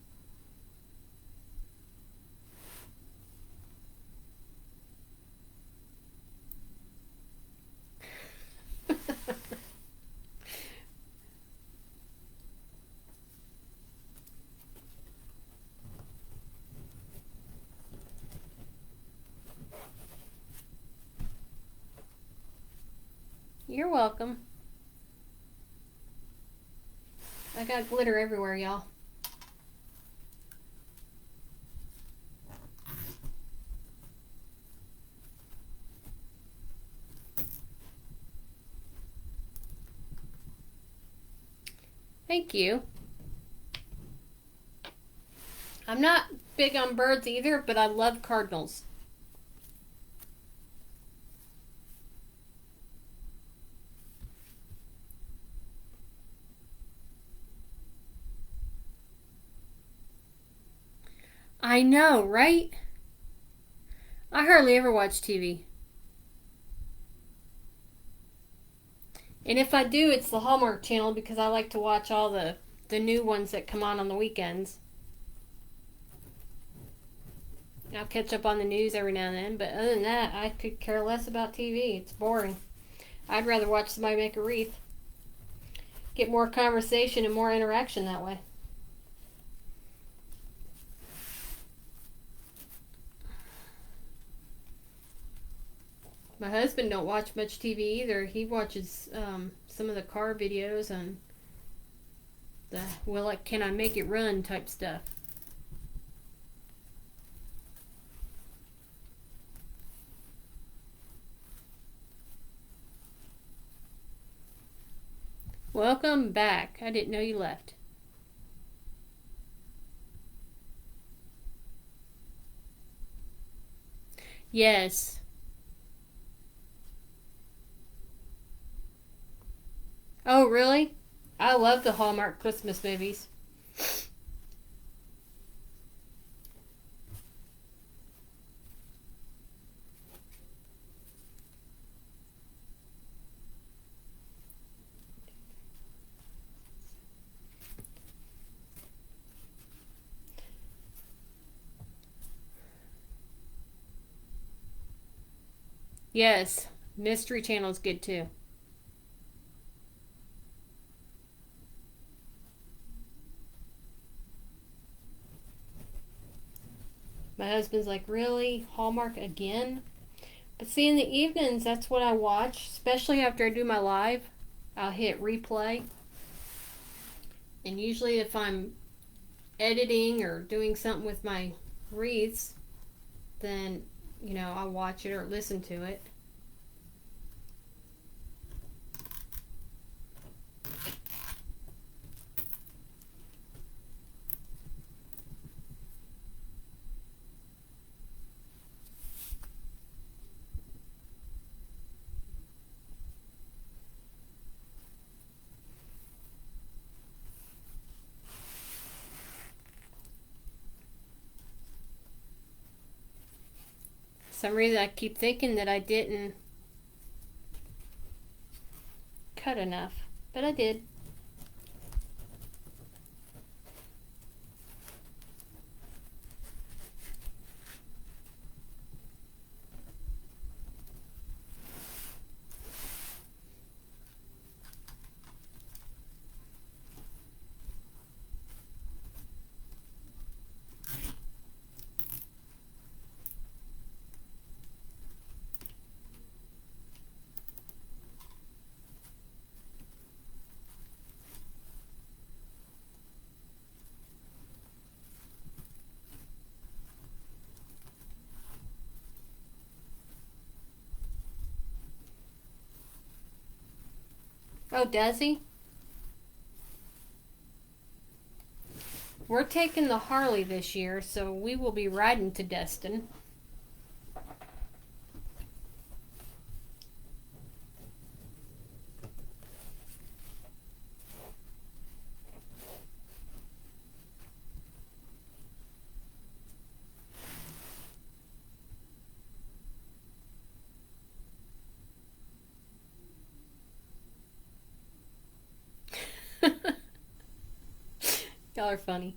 You're welcome. I got glitter everywhere, y'all. Thank you. I'm not big on birds either, but I love cardinals. I know, right? I hardly ever watch TV. And if I do, it's the Hallmark Channel because I like to watch all the new ones that come on the weekends. I'll catch up on the news every now and then, but other than that, I could care less about TV. It's boring. I'd rather watch somebody make a wreath. Get more conversation and more interaction that way. My husband don't watch much TV either. He watches some of the car videos and the can I make it run type stuff. Welcome back. I didn't know you left. Yes. Oh, really? I love the Hallmark Christmas movies. Yes. Mystery Channel's good too. My husband's like, really? Hallmark again? But see, in the evenings, that's what I watch, especially after I do my live. I'll hit replay. And usually, if I'm editing or doing something with my wreaths, then, I'll watch it or listen to it. For some reason I keep thinking that I didn't cut enough, but I did. Oh, does he? We're taking the Harley this year, so we will be riding to Destin. Y'all are funny.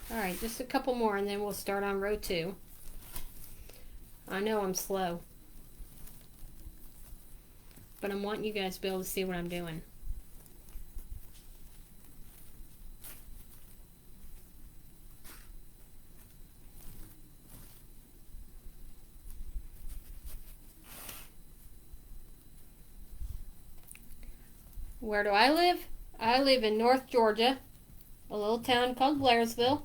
Alright, just a couple more and then we'll start on row 2. I know I'm slow, but I'm wanting you guys to be able to see what I'm doing. Where do I live? I live in North Georgia, a little town called Blairsville.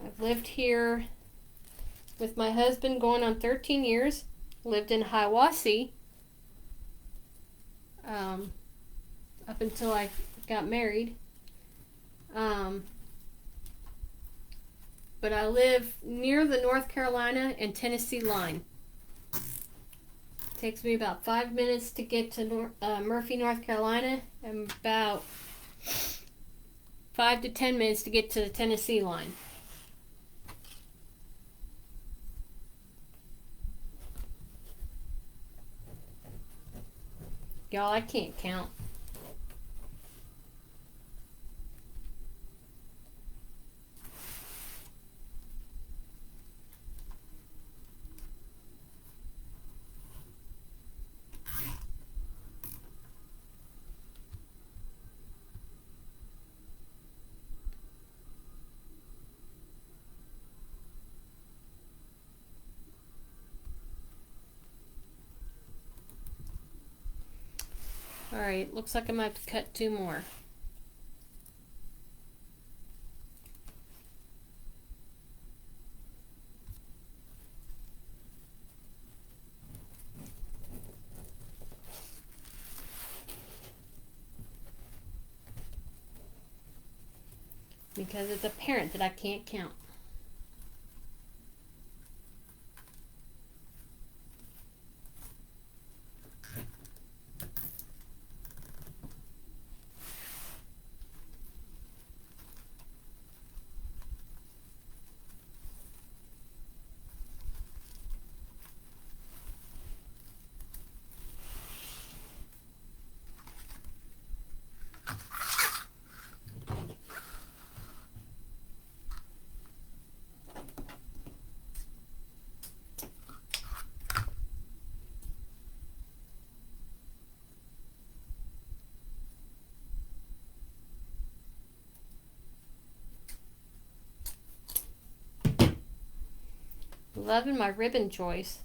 I've lived here with my husband going on 13 years. Lived in Hiawassee up until I got married. But I live near the North Carolina and Tennessee line. It takes me about 5 minutes to get to Murphy, North Carolina, and about 5 to 10 minutes to get to the Tennessee line. Y'all, I can't count. Alright, looks like I'm going to have to cut 2 more. Because it's apparent that I can't count. Loving my ribbon choice.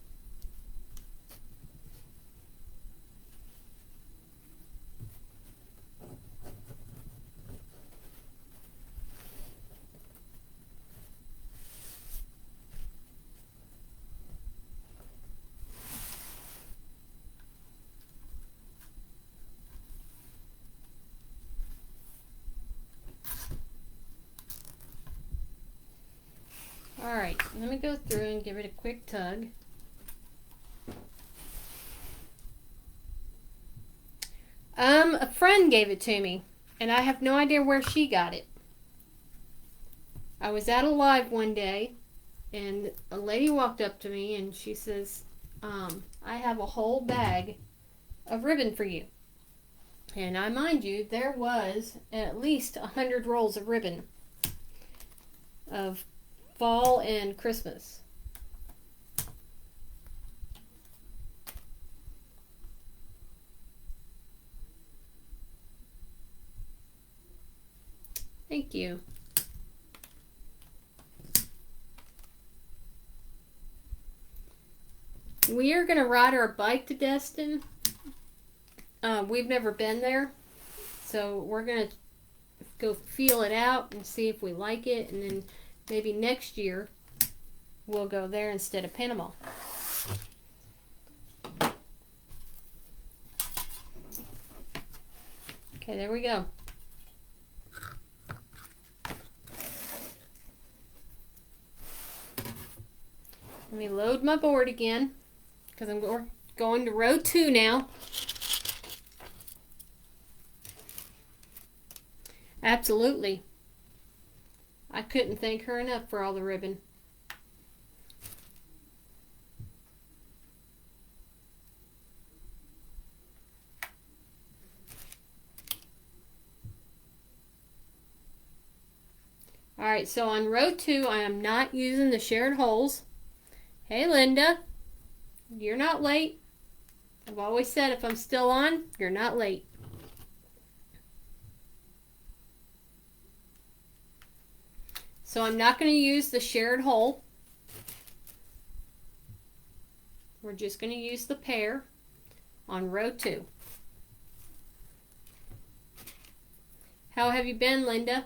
Alright, let me go through and give it a quick tug. A friend gave it to me, and I have no idea where she got it. I was at a live one day, and a lady walked up to me and she says, I have a whole bag of ribbon for you. And I mind you, there was at least 100 rolls of ribbon of fall and Christmas. Thank you. We are going to ride our bike to Destin. We've never been there, so we're going to go feel it out and see if we like it, and then maybe next year we'll go there instead of Panama. Okay, there we go. Let me load my board again, because I'm going to row 2 now. Absolutely. I couldn't thank her enough for all the ribbon. Alright, so on row 2, I am not using the shared holes. Hey Linda, you're not late. I've always said if I'm still on, you're not late. So I'm not going to use the shared hole. We're just going to use the pair on row 2. How have you been, Linda?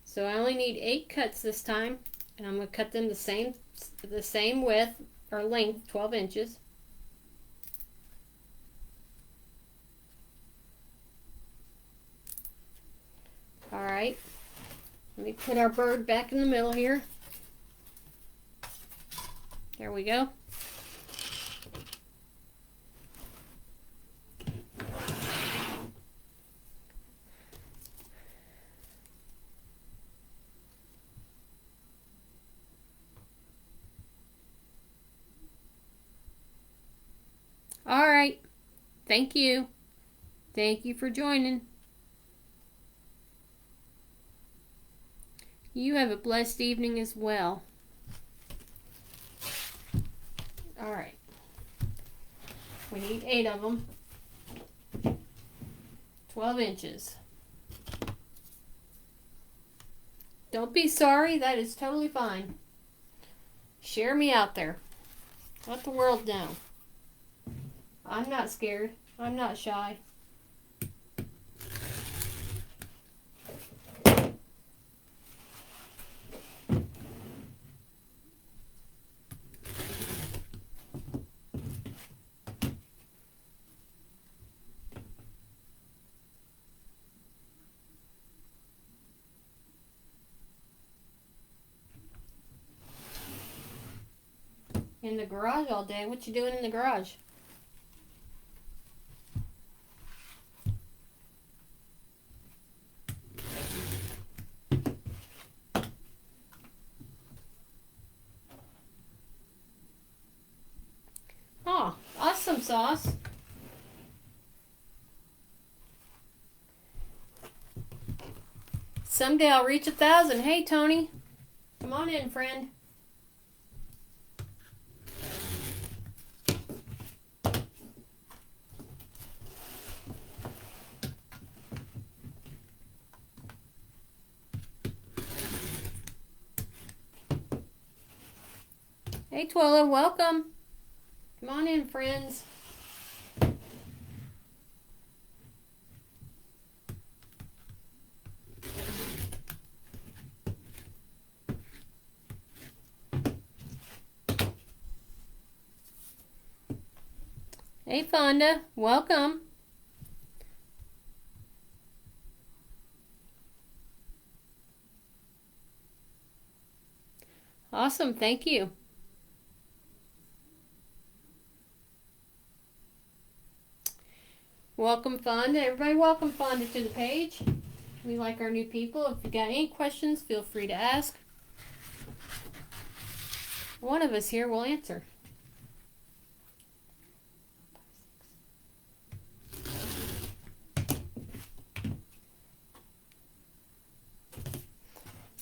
So I only need 8 cuts this time, and I'm going to cut them the same width or length, 12 inches. right. Let me put our bird back in the middle here. There we go. All right. Thank you. Thank you for joining. You have a blessed evening as well. All right. We need 8 of them. 12 inches. Don't be sorry. That is totally fine. Share me out there. Let the world know. I'm not scared. I'm not shy. In the garage all day. What you doing in the garage? Oh, awesome sauce. Someday I'll reach 1,000. Hey, Tony. Come on in, friend. Hey, Twilla, welcome. Come on in, friends. Hey, Fonda, welcome. Awesome, thank you. Welcome, Fonda. Everybody welcome Fonda to the page. We like our new people. If you got any questions, feel free to ask. One of us here will answer.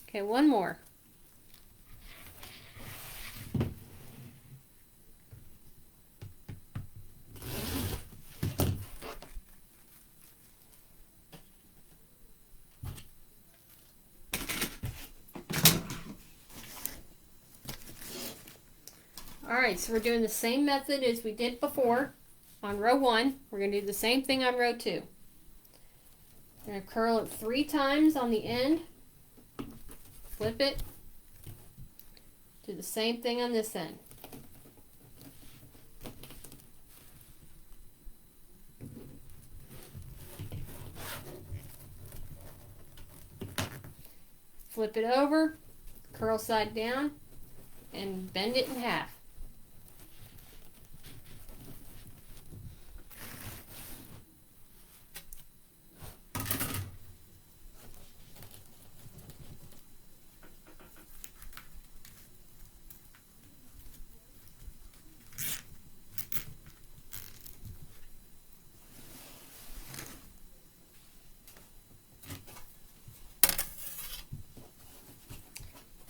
Okay, one more. Alright, so we're doing the same method as we did before on row 1. We're going to do the same thing on row 2. We're going to curl it 3 times on the end. Flip it. Do the same thing on this end. Flip it over, curl side down, and bend it in half.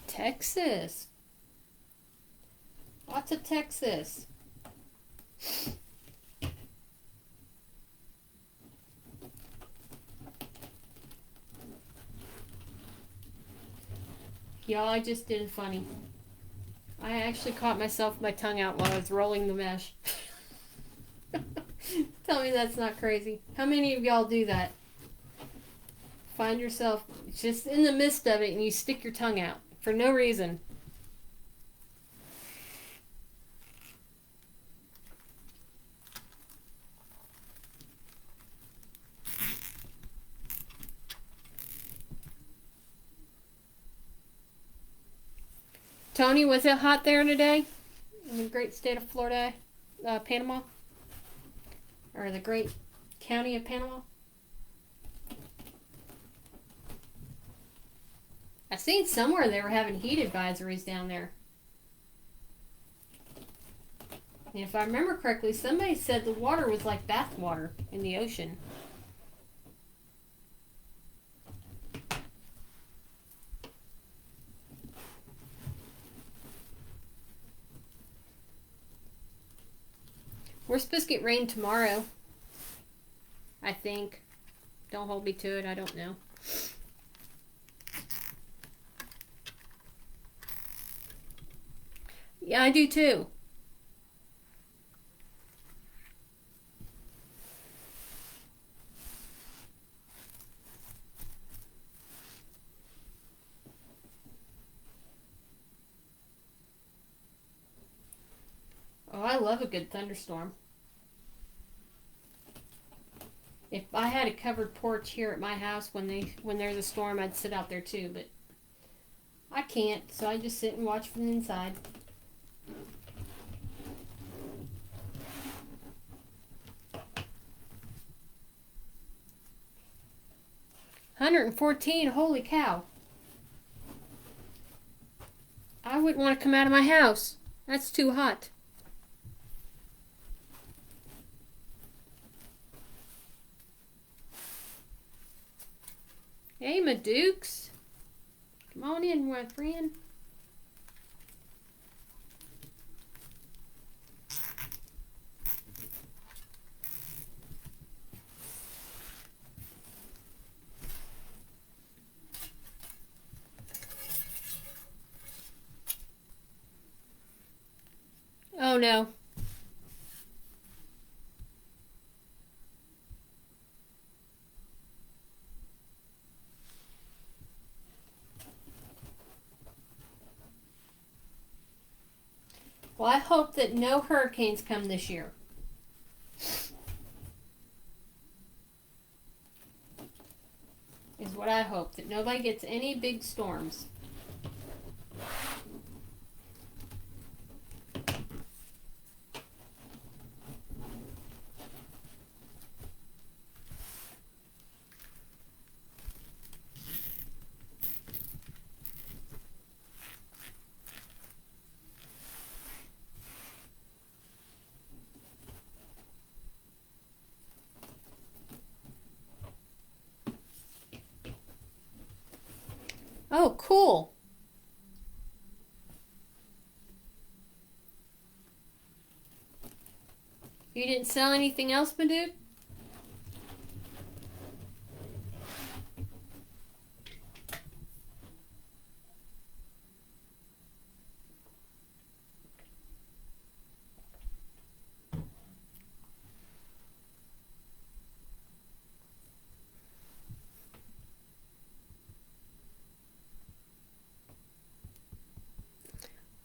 Texas. Lots of Texas. Y'all, I just did it funny. I actually caught myself with my tongue out while I was rolling the mesh. Tell me that's not crazy. How many of y'all do that? Find yourself just in the midst of it and you stick your tongue out for no reason. Tony, was it hot there today? In the great state of Florida, Panama? Or the great county of Panama? I seen somewhere they were having heat advisories down there. And if I remember correctly, somebody said the water was like bath water in the ocean. We're supposed to get rain tomorrow, I think. Don't hold me to it, I don't know. Yeah, I do too. Oh, I love a good thunderstorm. If I had a covered porch here at my house when there's a storm, I'd sit out there too, but I can't, so I just sit and watch from the inside. $114, holy cow. I wouldn't want to come out of my house. That's too hot. Hey, my dukes. Come on in, my friend. Oh no. Well, I hope that no hurricanes come this year. Is what I hope. That nobody gets any big storms. Oh, cool. You didn't sell anything else, my dude?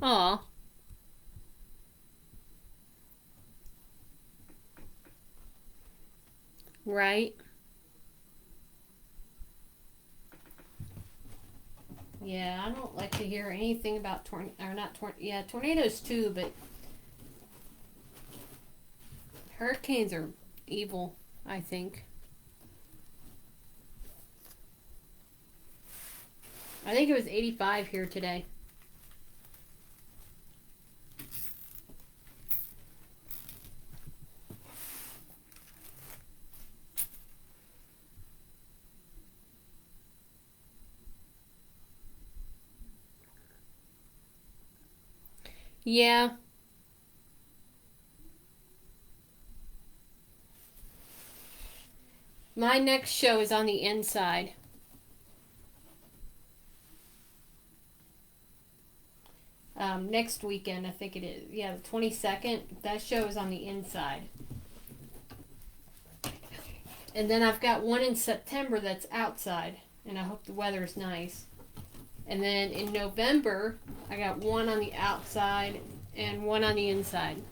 Aw. Right. Yeah, I don't like to hear anything about tornadoes too, but hurricanes are evil, I think. I think it was 85 here today. Yeah. My next show is on the inside. Next weekend, I think it is. Yeah, the 22nd. That show is on the inside. And then I've got one in September that's outside. And I hope the weather is nice. And then in November, I got one on the outside and one on the inside.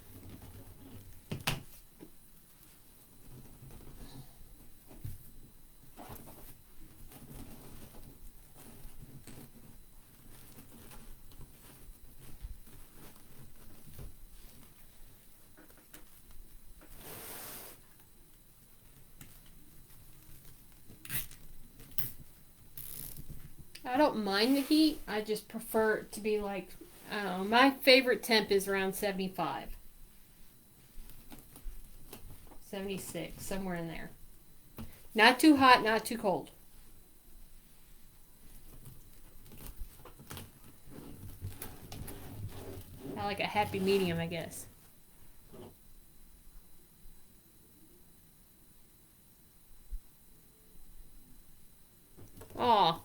I don't mind the heat. I just prefer it to be like, I don't know, my favorite temp is around 75. 76, somewhere in there. Not too hot, not too cold. I like a happy medium, I guess. Aw.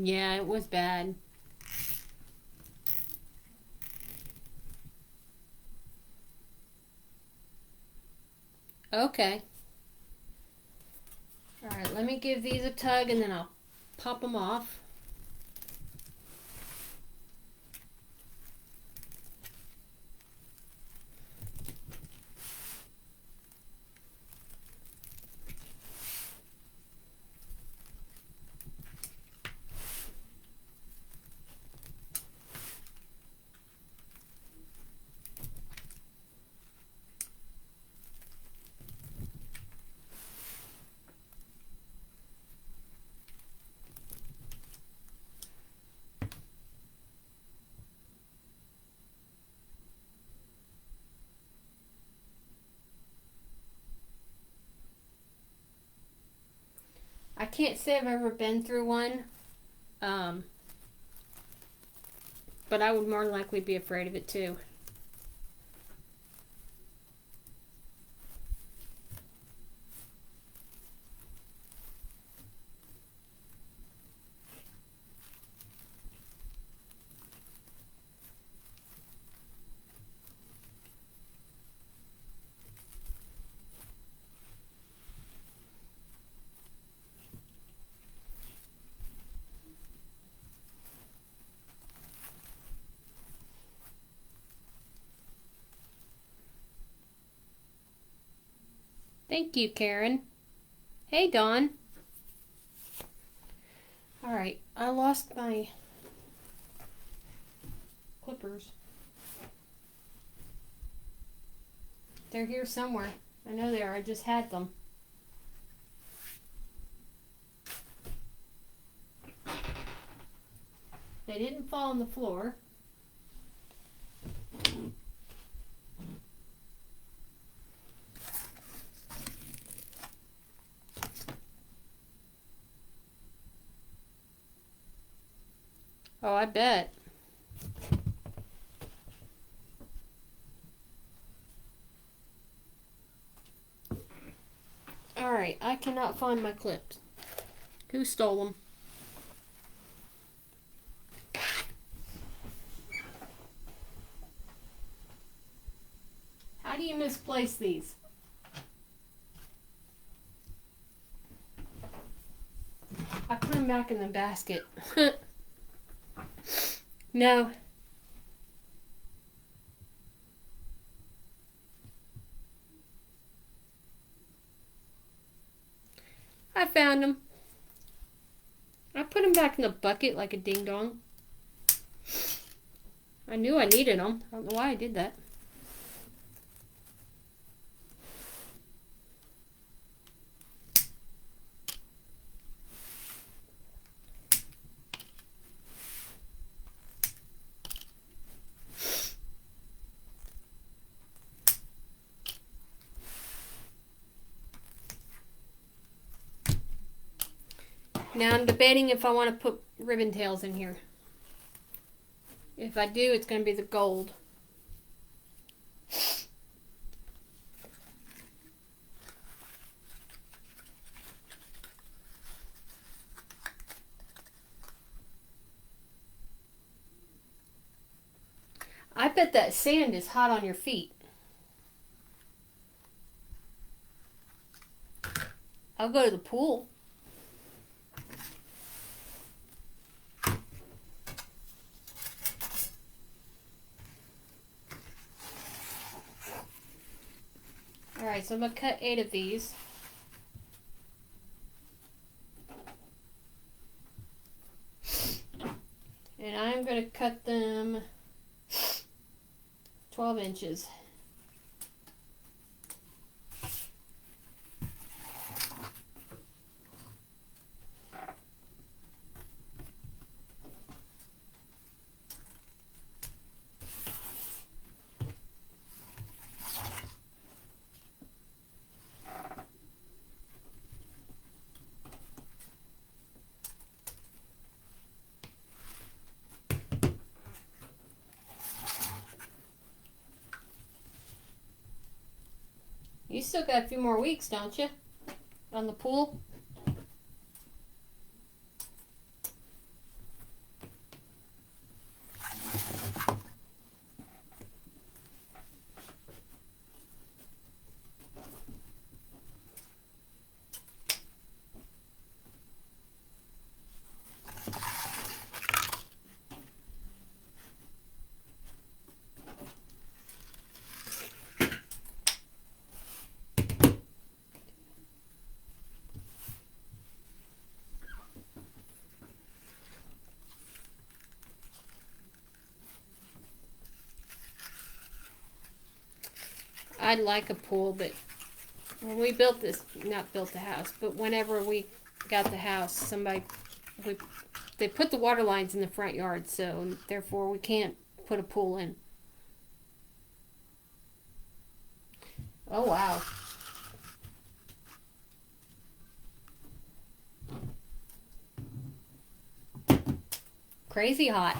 Yeah, it was bad. Okay. Alright, let me give these a tug and then I'll pop them off. I can't say I've ever been through one, but I would more likely be afraid of it too. Thank you, Karen. Hey, Dawn. Alright, I lost my clippers. They're here somewhere. I know they are. I just had them. They didn't fall on the floor. Oh, I bet. Alright, I cannot find my clips. Who stole them? How do you misplace these? I put them back in the basket. No. I found them. I put them back in the bucket like a ding dong. I knew I needed them. I don't know why I did that. Now I'm debating if I want to put ribbon tails in here. If I do, it's going to be the gold. I bet that sand is hot on your feet. I'll go to the pool. Alright, so I'm going to cut 8 of these. cut them 12 inches. You still got a few more weeks, don't you? On the pool? I'd like a pool, but when we built this, not built the house, but whenever we got the house, they put the water lines in the front yard, so therefore we can't put a pool in. Oh, wow. Crazy hot.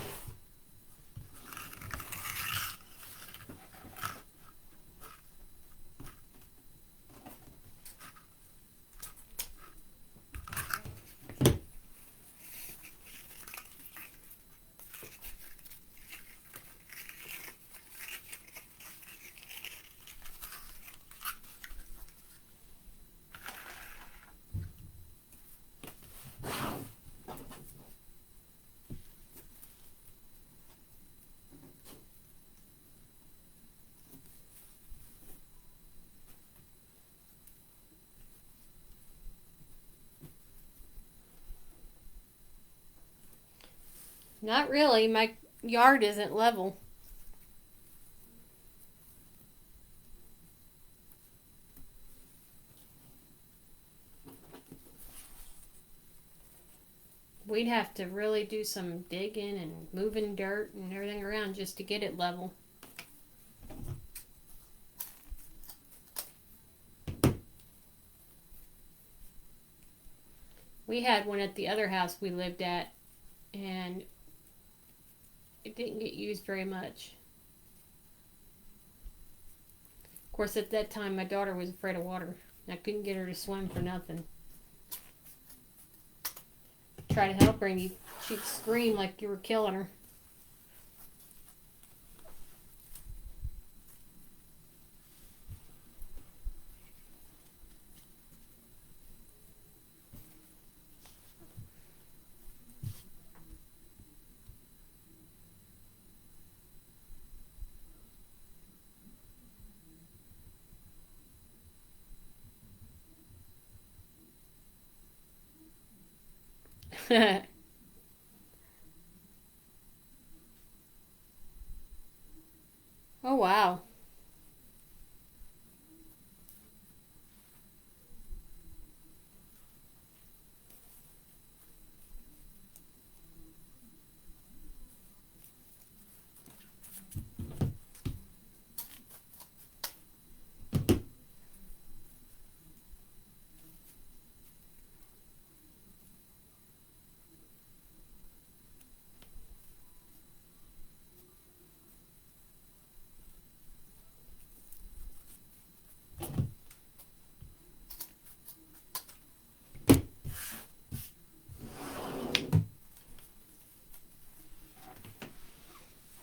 Not really. My yard isn't level. We'd have to really do some digging and moving dirt and everything around just to get it level. We had one at the other house we lived at, and it didn't get used very much. Of course, at that time, my daughter was afraid of water. I couldn't get her to swim for nothing. Try to help her, and she'd scream like you were killing her. Oh, wow.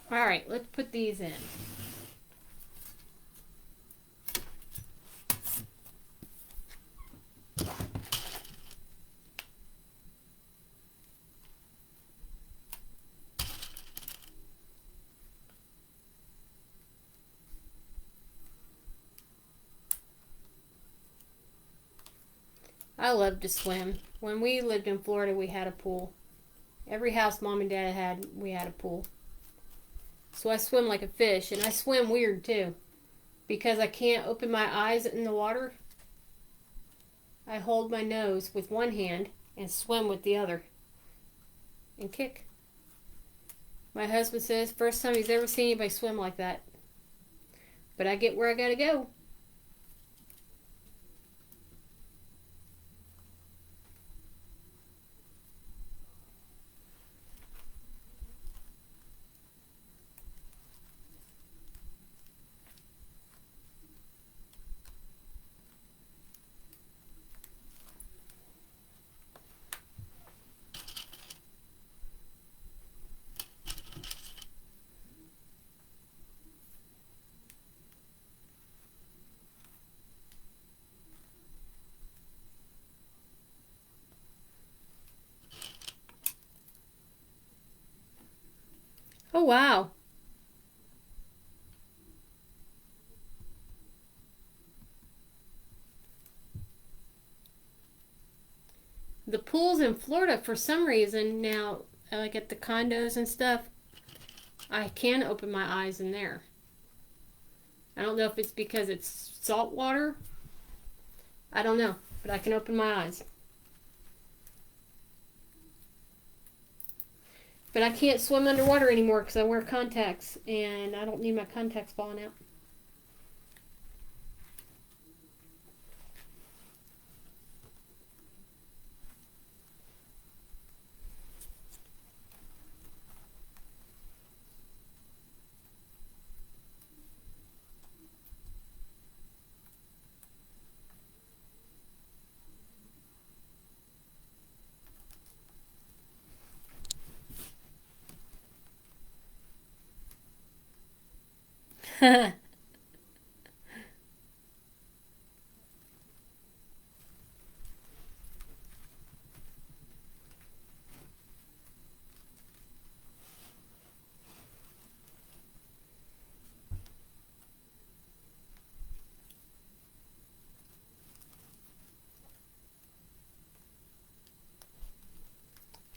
All right, let's put these in. I love to swim. When we lived in Florida, we had a pool. Every house Mom and Dad had, we had a pool. So I swim like a fish, and I swim weird too. Because I can't open my eyes in the water, I hold my nose with one hand and swim with the other. And kick. My husband says first time he's ever seen anybody swim like that. But I get where I gotta go. Oh wow. The pools in Florida, for some reason, now, like at the condos and stuff, I can open my eyes in there. I don't know if it's because it's salt water. I don't know, but I can open my eyes. But I can't swim underwater anymore because I wear contacts, and I don't need my contacts falling out.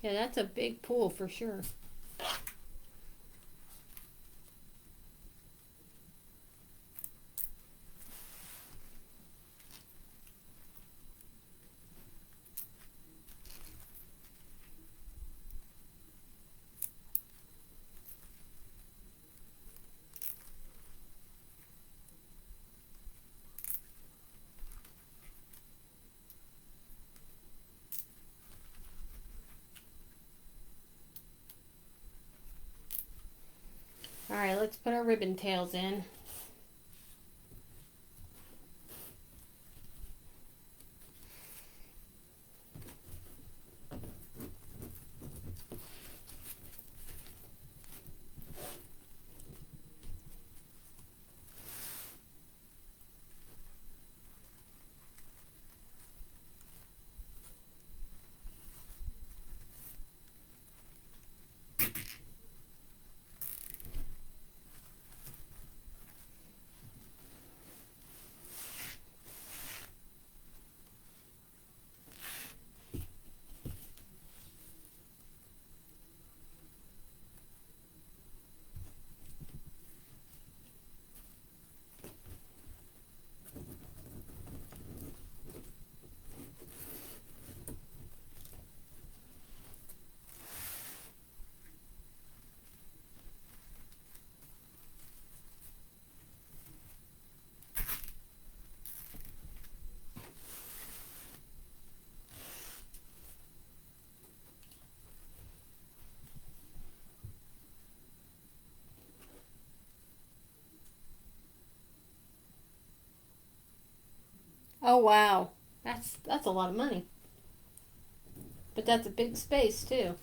Yeah, that's a big pool for sure. Alright, let's put our ribbon tails in. Oh wow. That's a lot of money. But that's a big space too.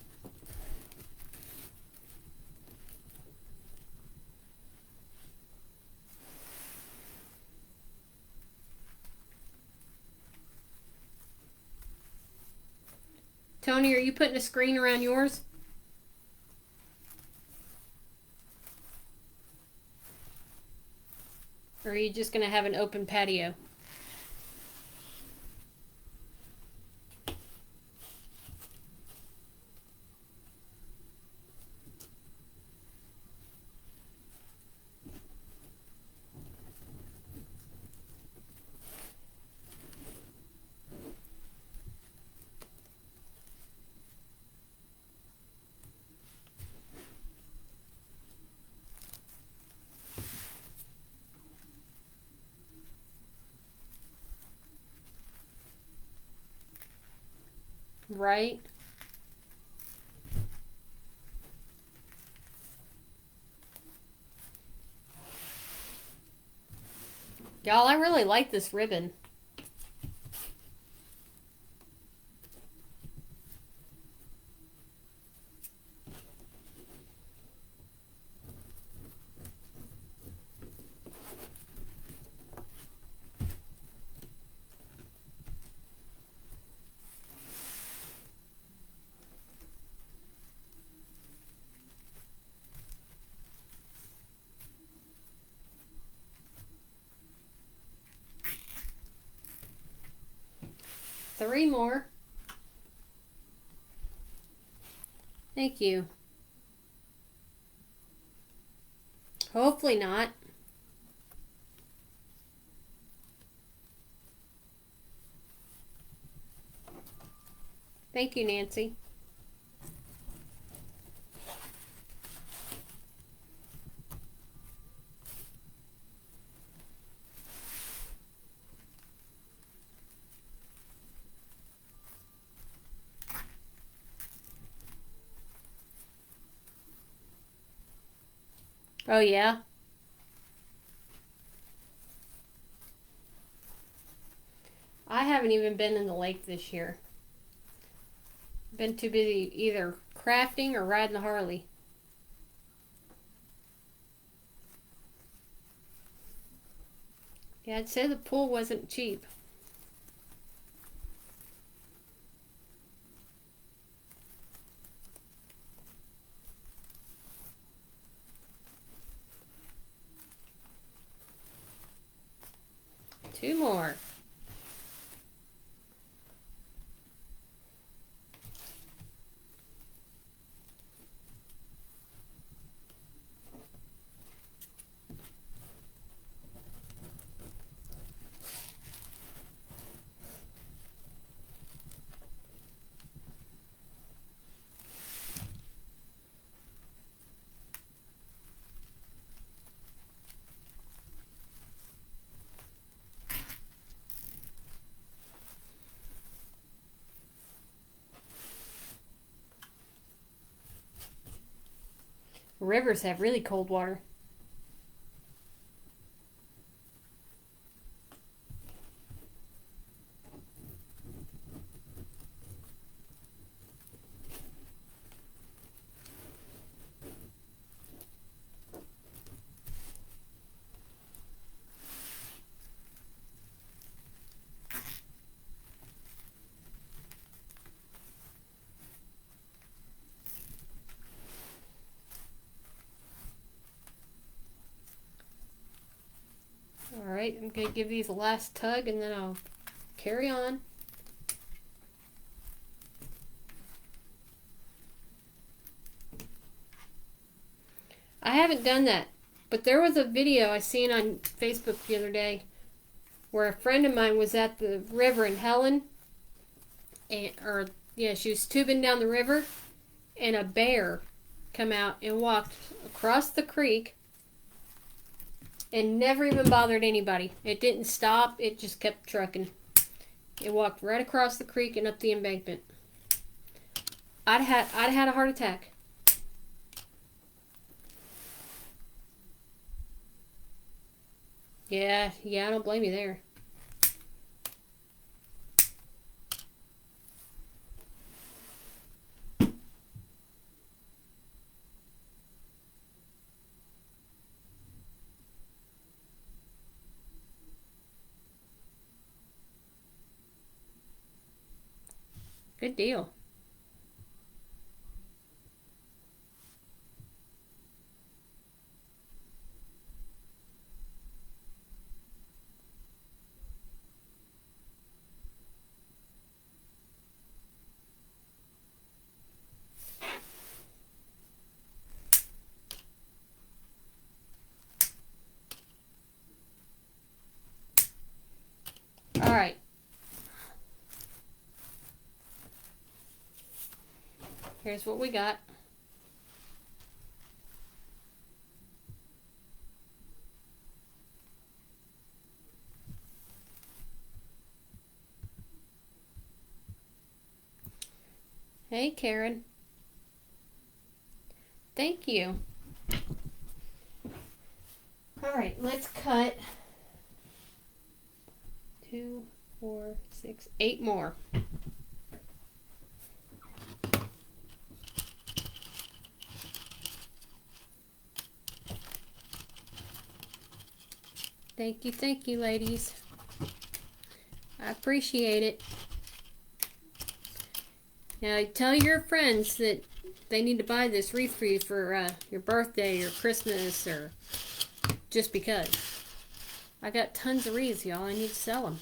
Tony, are you putting a screen around yours? Or are you just going to have an open patio? Right? Y'all, I really like this ribbon. Three more. Thank you. Hopefully not. Thank you, Nancy. Oh, yeah? I haven't even been in the lake this year. Been too busy either crafting or riding the Harley. Yeah, I'd say the pool wasn't cheap. Two more. Rivers have really cold water. Alright, I'm going to give these a last tug and then I'll carry on. I haven't done that, but there was a video I seen on Facebook the other day where a friend of mine was at the river in Helen, and she was tubing down the river, and a bear come out and walked across the creek and never even bothered anybody. It didn't stop, it just kept trucking. It walked right across the creek and up the embankment. I'd had a heart attack. Yeah, I don't blame you there. Good deal. All right. Here's what we got. Hey, Karen. Thank you. All right, let's cut 2, 4, 6, 8 more. Thank you, ladies. I appreciate it. Now, tell your friends that they need to buy this wreath for you for your birthday or Christmas or just because. I got tons of wreaths, y'all. I need to sell them.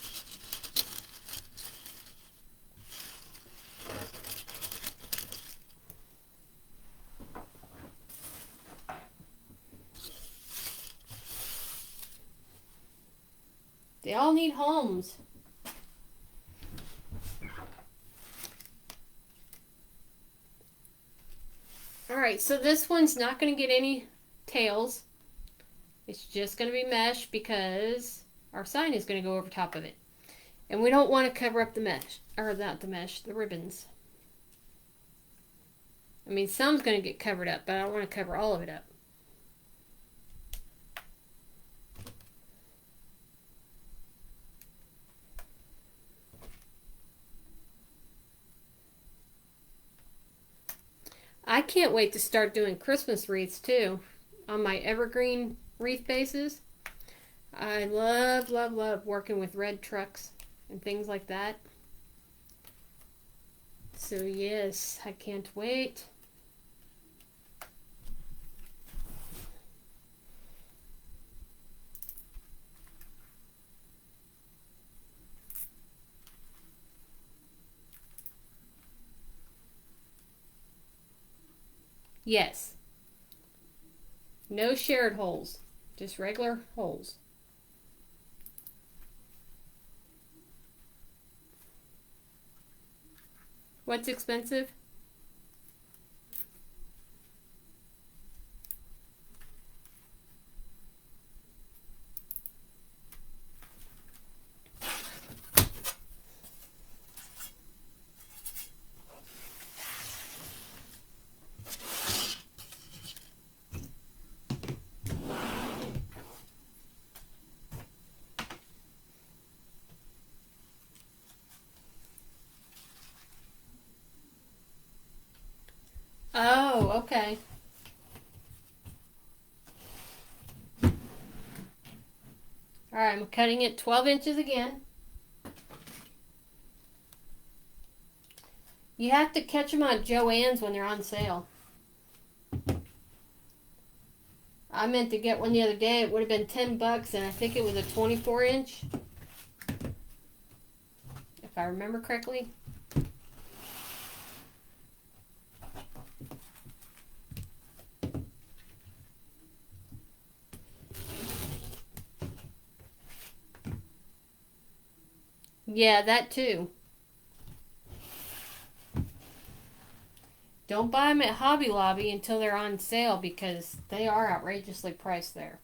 They all need homes. Alright, so this one's not going to get any tails. It's just going to be mesh because our sign is going to go over top of it. And we don't want to cover up the mesh. Or not the mesh, the ribbons. I mean, some's going to get covered up, but I don't want to cover all of it up. I can't wait to start doing Christmas wreaths too on my evergreen wreath bases. I love, love, love working with red trucks and things like that. So yes, I can't wait. Yes. No shared holes, just regular holes. What's expensive? Oh, okay. Alright, I'm cutting it 12 inches again. You have to catch them on Joann's when they're on sale. I meant to get one the other day. It would have been $10 and I think it was a 24 inch. If I remember correctly. Yeah, that too. Don't buy them at Hobby Lobby until they're on sale because they are outrageously priced there.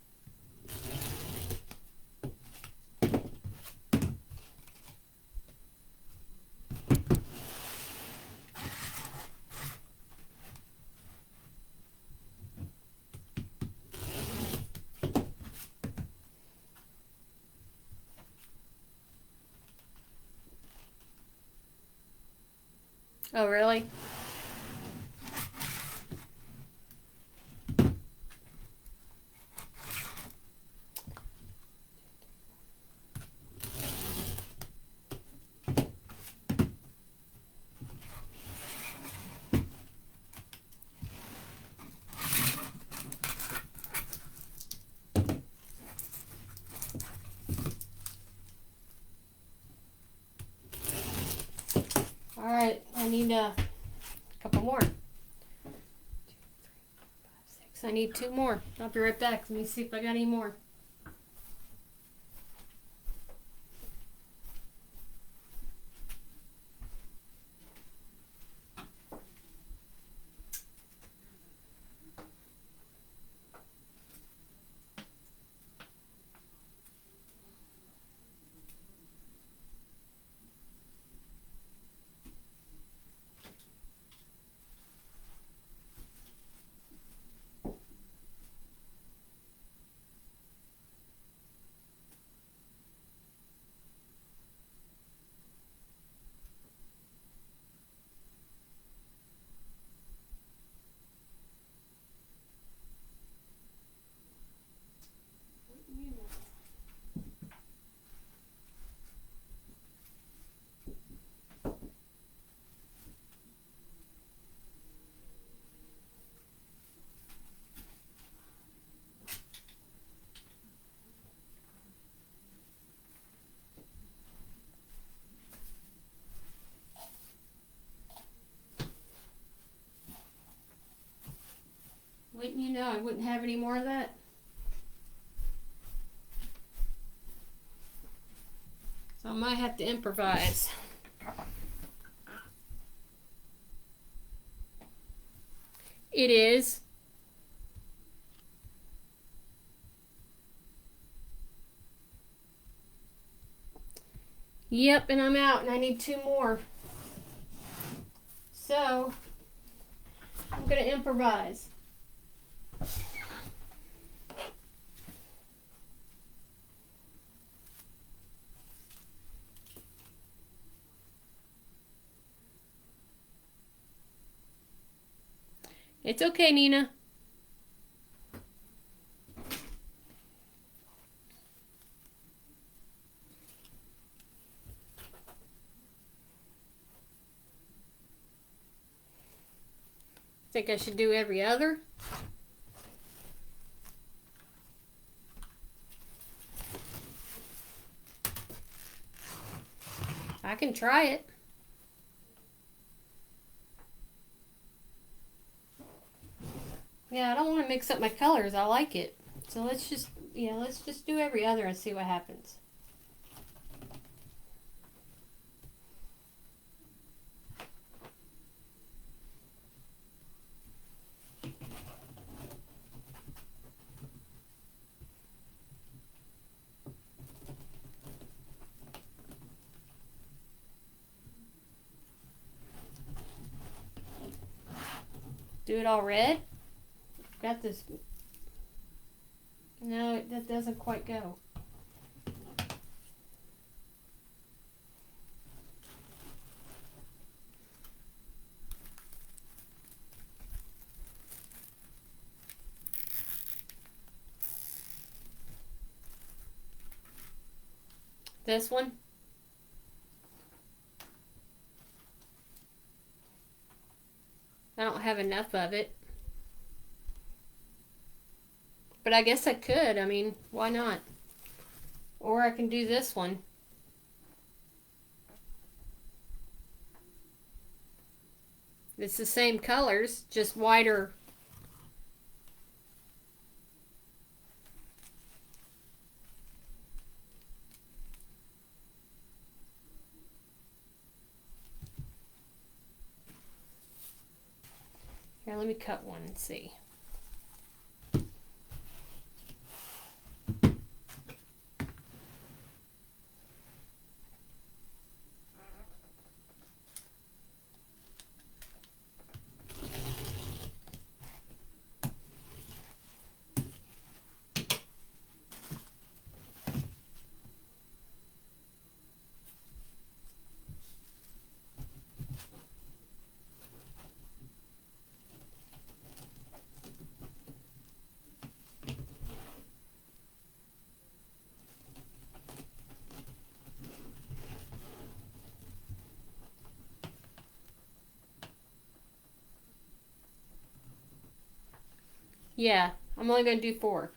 Oh, really? Alright, I need a couple more. 2, 3, 4, 5, 6. I need 2 more. I'll be right back. Let me see if I got any more. Wouldn't you know, I wouldn't have any more of that. So I might have to improvise. It is. Yep, and I'm out, and I need 2 more. So, I'm going to improvise. It's okay, Nina. Think I should do every other? I can try it. Yeah, I don't want to mix up my colors. I like it. So let's just do every other and see what happens. Do it all red? Got this. No, that doesn't quite go. This one? I don't have enough of it. But I guess I could. I mean, why not? Or I can do this one. It's the same colors, just whiter. Here, let me cut one and see. Yeah, I'm only going to do 4.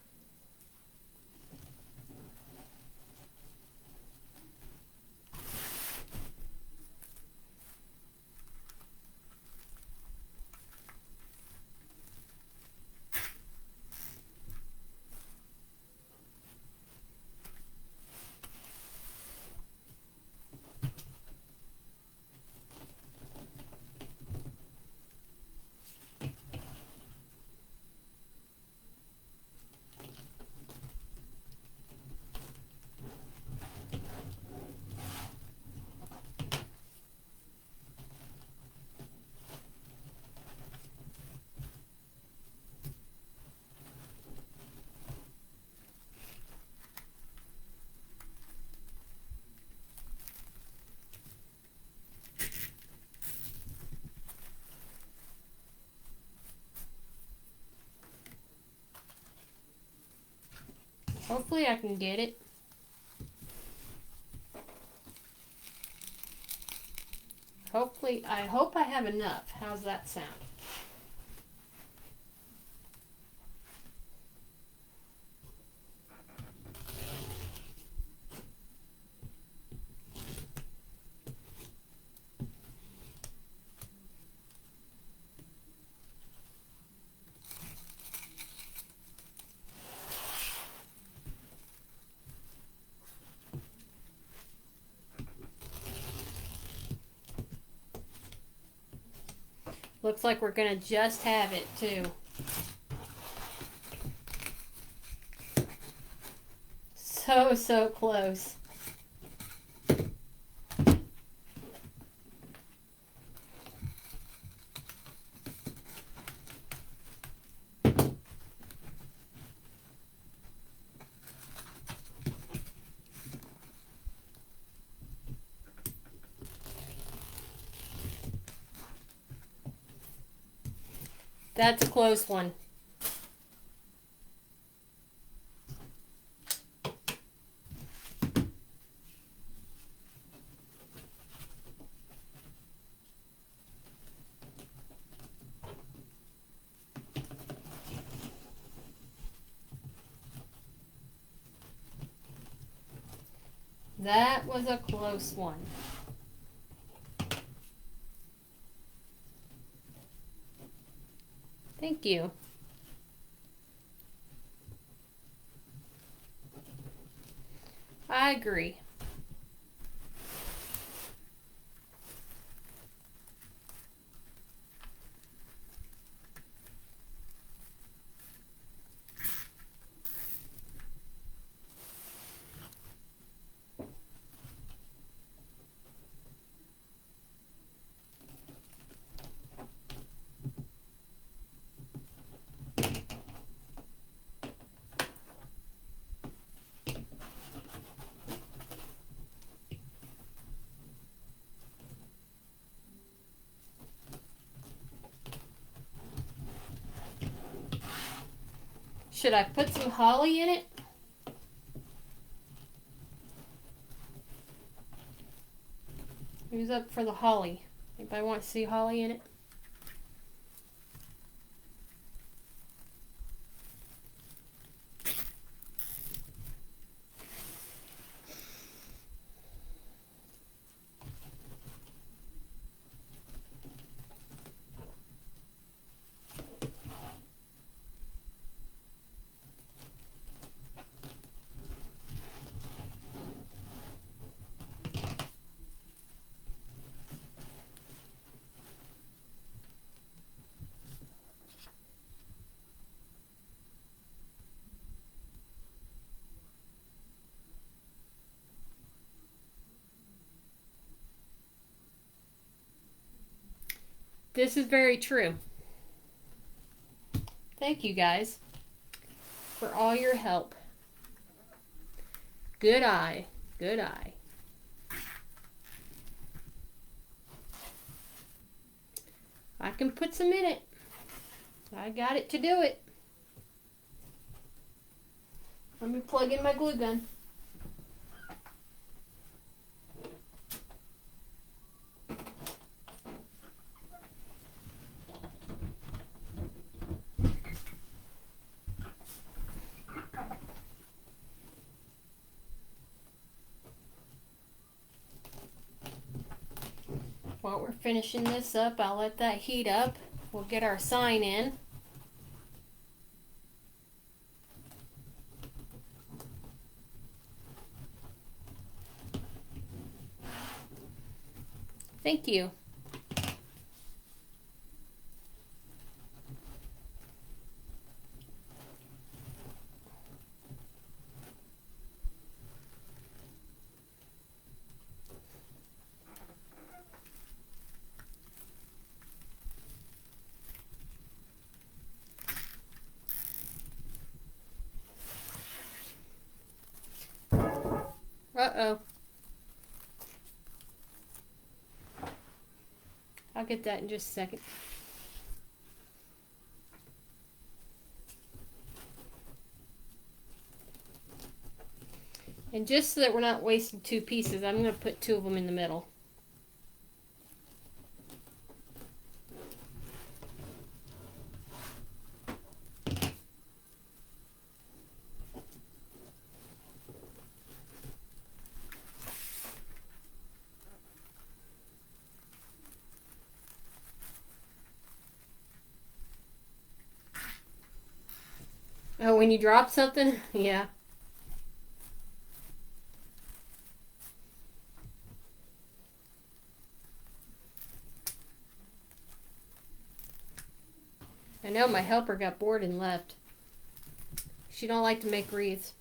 Hopefully I can get it. I hope I have enough. How's that sound? Looks like we're gonna just have it too. So close. That's a close one. That was a close one. Thank you. I agree. Should I put some holly in it? Who's up for the holly? Anybody want to see holly in it? This is very true. Thank you guys for all your help. Good eye. Good eye. I can put some in it. I got it to do it. Let me plug in my glue gun. While we're finishing this up, I'll let that heat up. We'll get our sign in. Thank you. Uh-oh. I'll get that in just a second. And just so that we're not wasting two pieces, I'm going to put two of them in the middle. Oh, when you drop something? Yeah. I know my helper got bored and left. She don't like to make wreaths.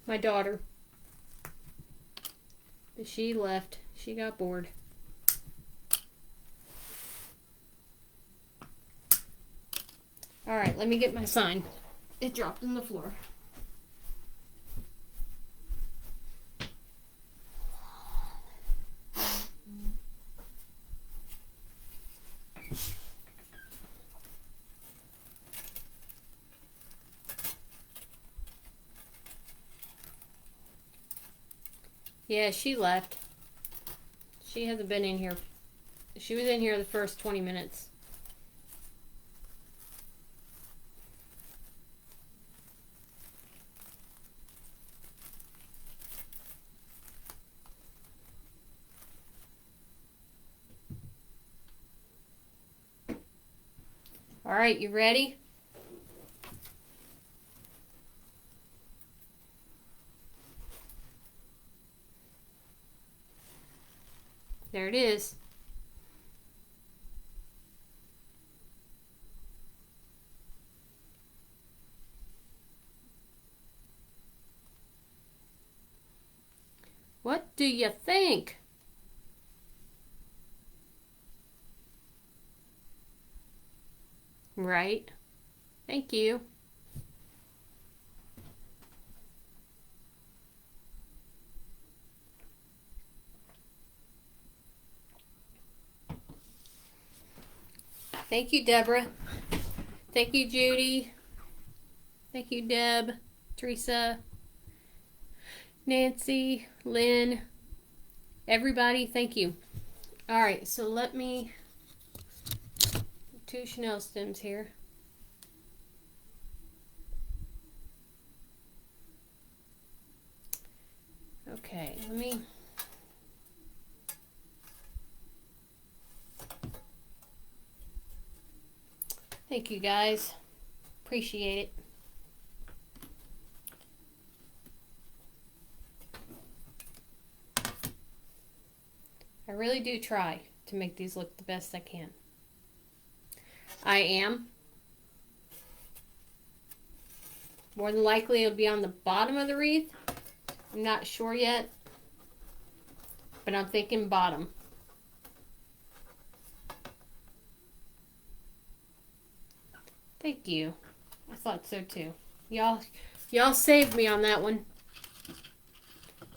My daughter. But she left. She got bored. Alright, let me get my sign. It dropped on the floor. Yeah, she left. She hasn't been in here. She was in here the first 20 minutes. All right, you ready? There it is. What do you think? Right. Thank you. Thank you, Deborah. Thank you, Judy. Thank you, Deb, Teresa, Nancy, Lynn, everybody. Thank you. All right, so let me 2 Chanel stems here. Okay, let me. Thank you guys. Appreciate it. I really do try to make these look the best I can. I am. More than likely it'll be on the bottom of the wreath. I'm not sure yet, but I'm thinking bottom. Thank you. I thought so too. Y'all saved me on that one.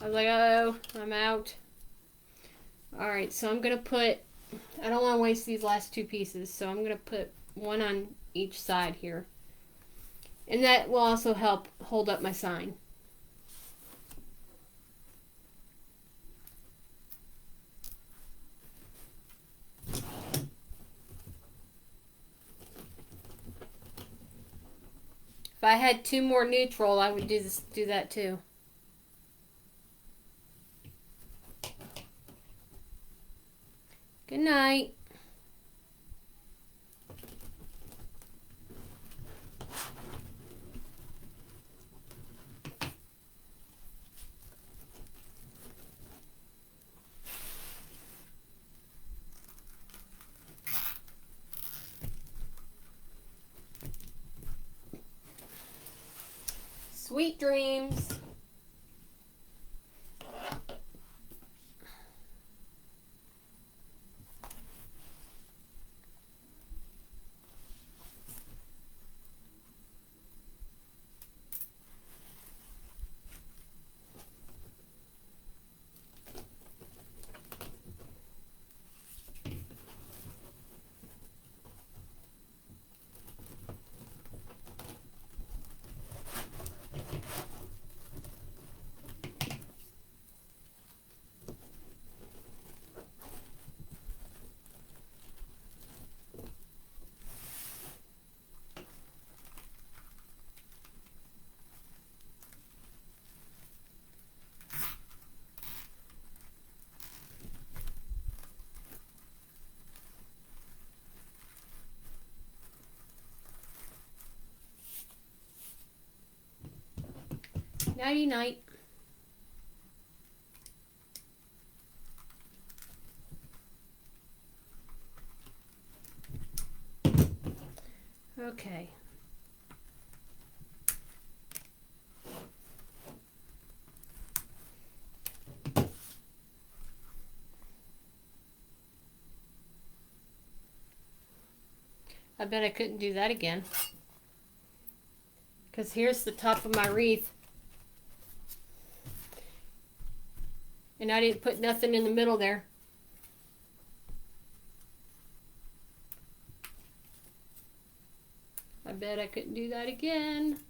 I was like, oh, I'm out. Alright, so I'm going to put, I don't want to waste these last 2 pieces, so I'm going to put one on each side here. And that will also help hold up my sign. If I had 2 more neutral, I would do that too. Good night. Sweet dreams. Nighty night. Okay. I bet I couldn't do that again. Because here's the top of my wreath. And I didn't put nothing in the middle there. I bet I couldn't do that again.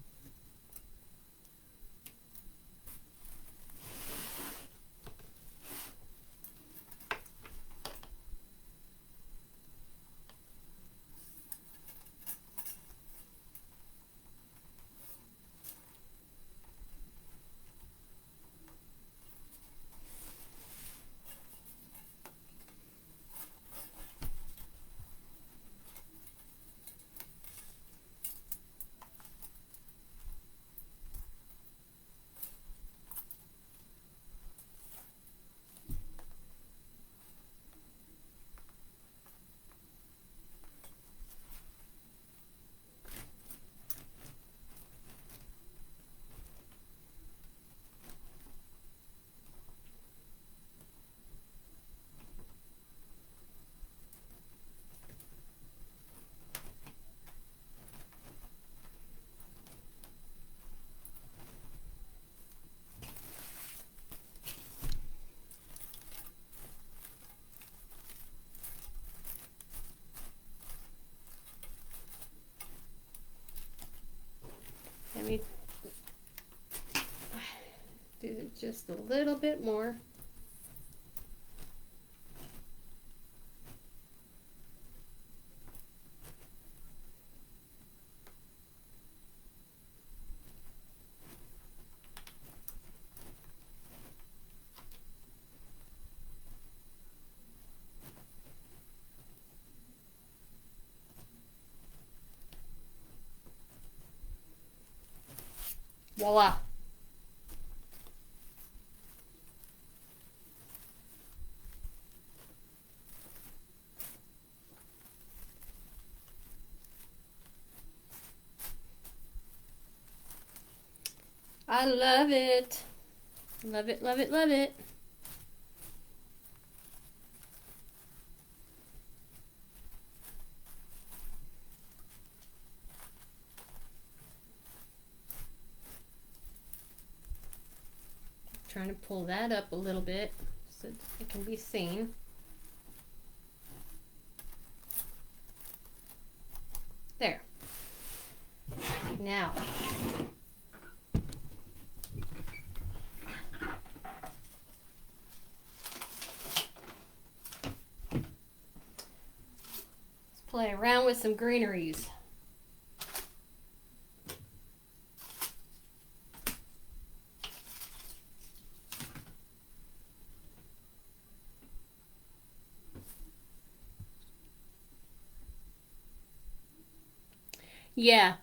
Let me do it just a little bit more. Voila. I love it. Love it, love it, love it. Trying to pull that up a little bit so it can be seen. There. Now, let's play around with some greeneries. Yeah.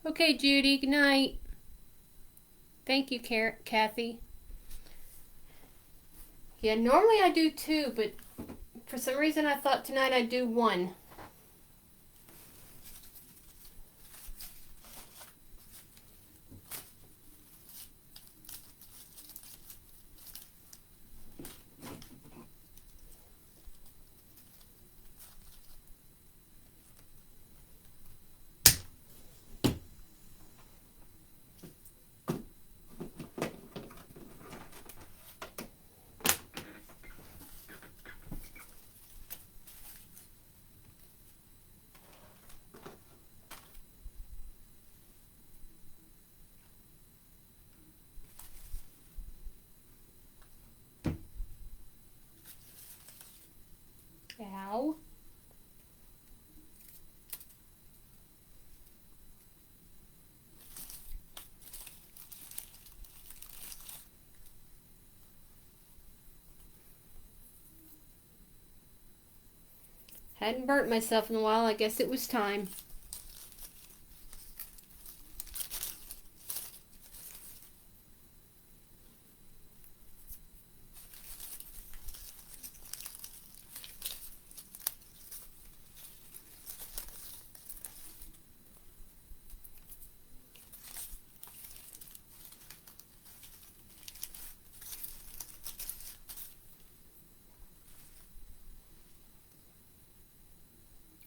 Okay, Judy, good night. Thank you, Kathy. Yeah, normally I do 2, but for some reason I thought tonight I'd do 1. Ow. Hadn't burnt myself in a while. I guess it was time.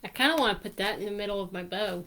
I kind of want to put that in the middle of my bow.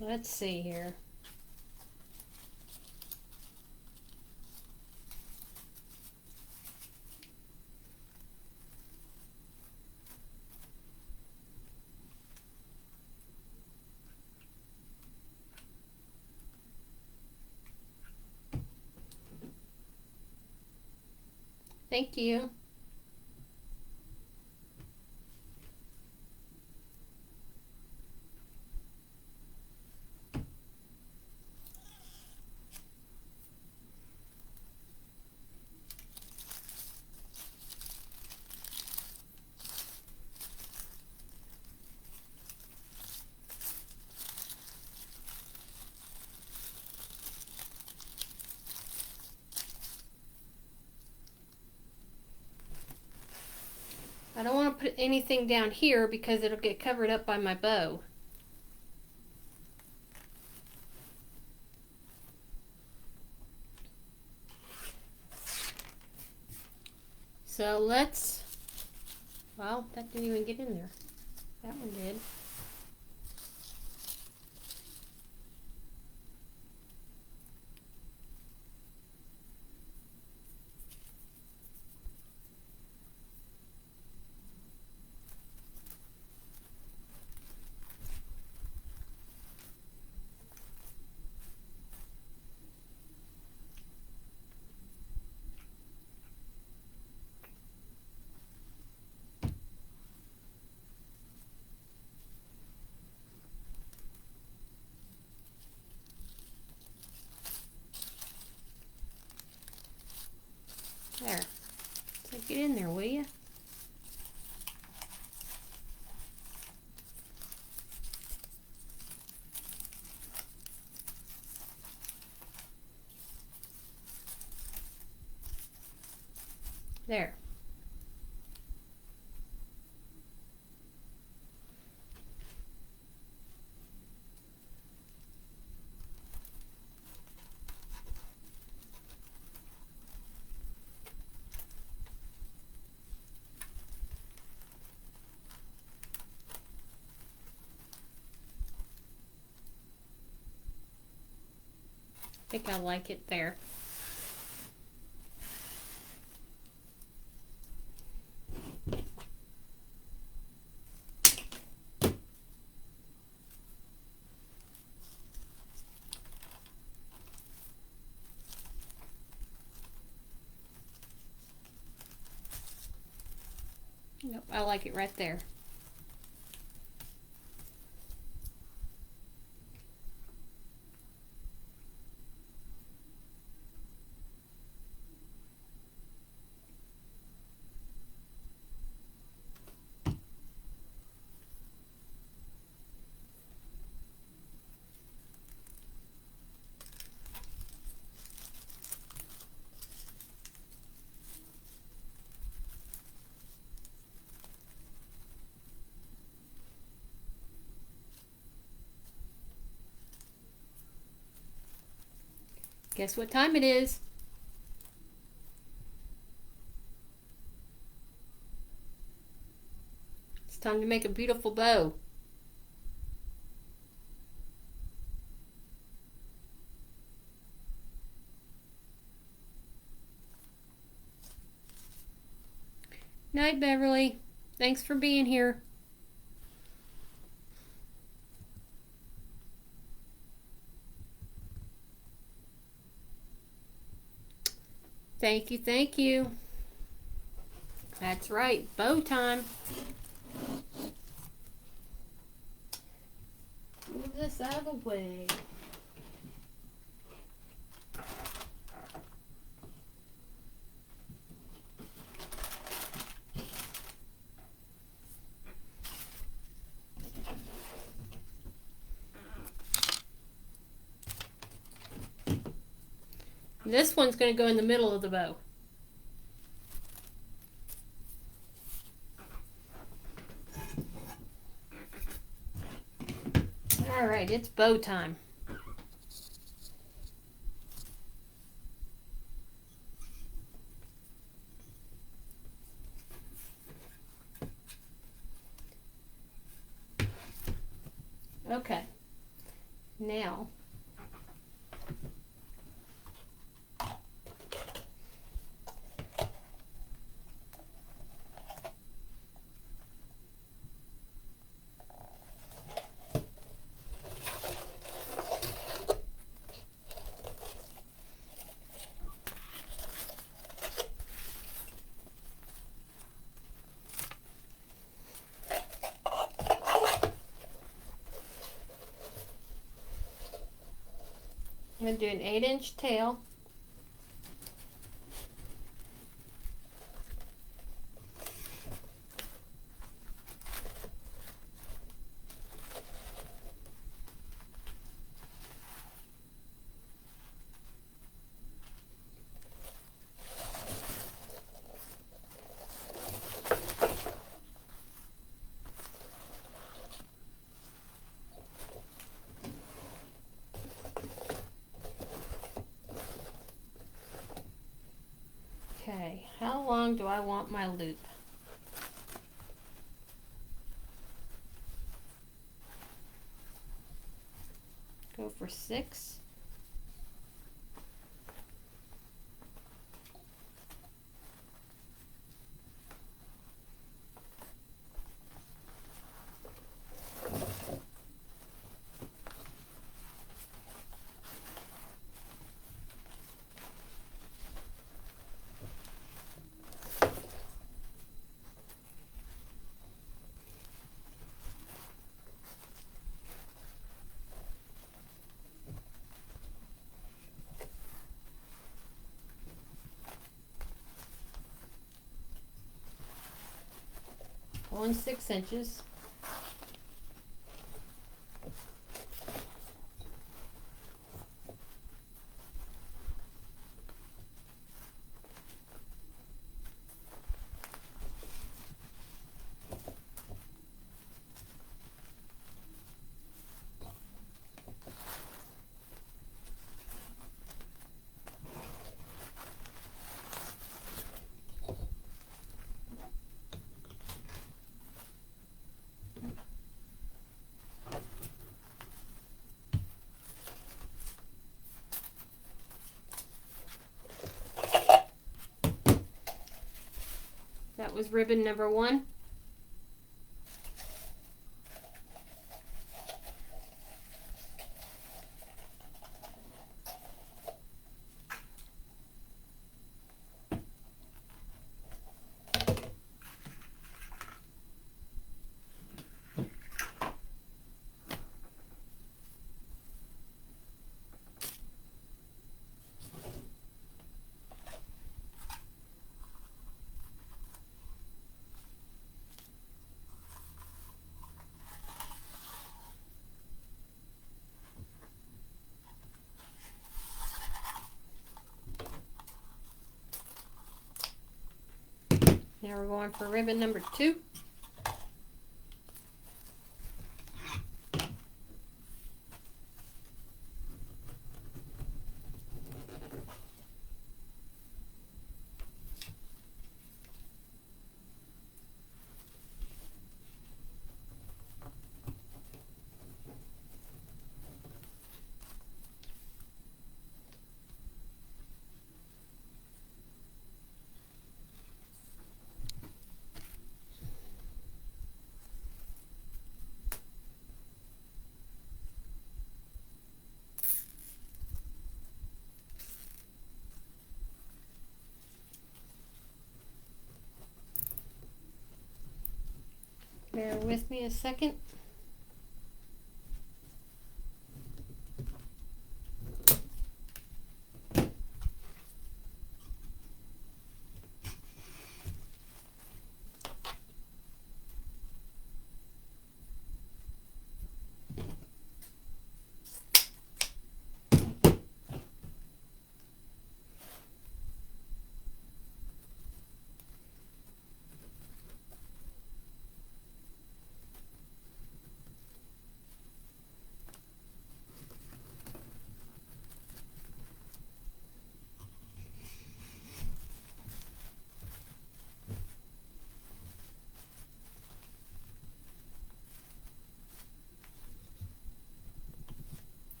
Let's see here. Thank you. I don't want to put anything down here because it'll get covered up by my bow. So let's, well, that didn't even get in there. That one did. There. So get in there, will you? There. I think I like it there. Nope, I like it right there. Guess what time it is? It's time to make a beautiful bow. Night, Beverly. Thanks for being here. Thank you, thank you. That's right, bow time. Move this out of the way. This one's going to go in the middle of the bow. All right, it's bow time. Okay, now I'm going to do an 8-inch tail. Okay, how long do I want my loop? Go for 6. Pulling 6 inches. That was ribbon number 1. Now we're going for ribbon number 2. Bear with me a second.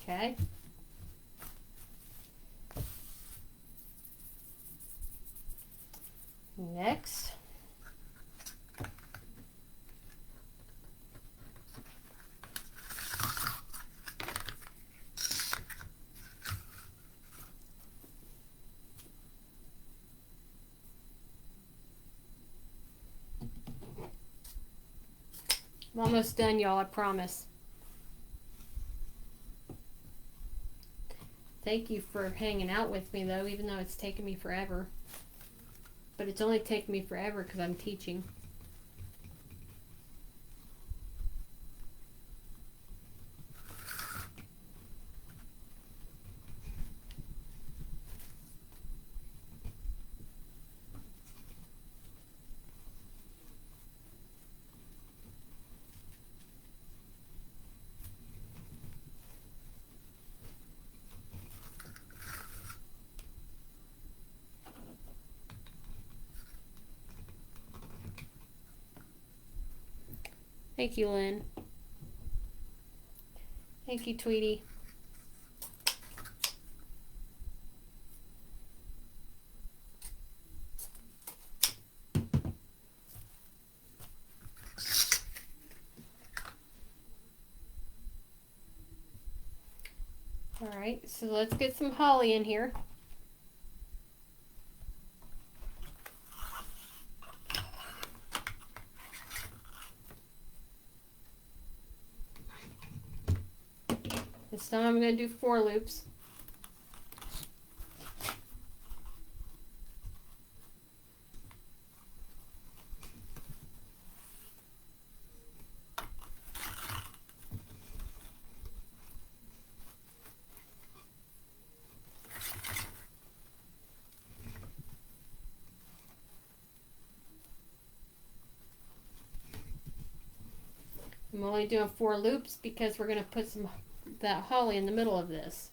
Okay. Next. I'm almost done, y'all, I promise. Thank you for hanging out with me, though, even though it's taken me forever. But it's only taken me forever because I'm teaching. Thank you, Lynn. Thank you, Tweety. Alright, so let's get some holly in here. This time I'm going to do 4 loops. I'm only doing 4 loops because we're going to put that holly in the middle of this.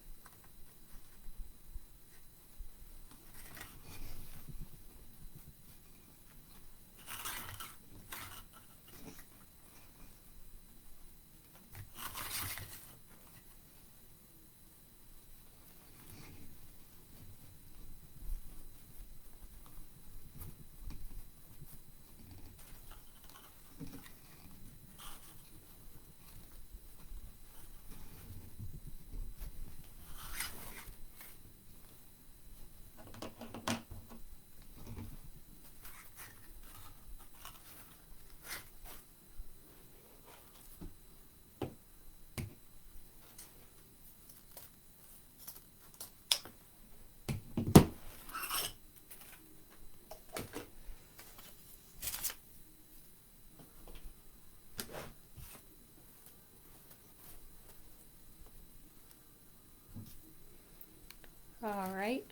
All right.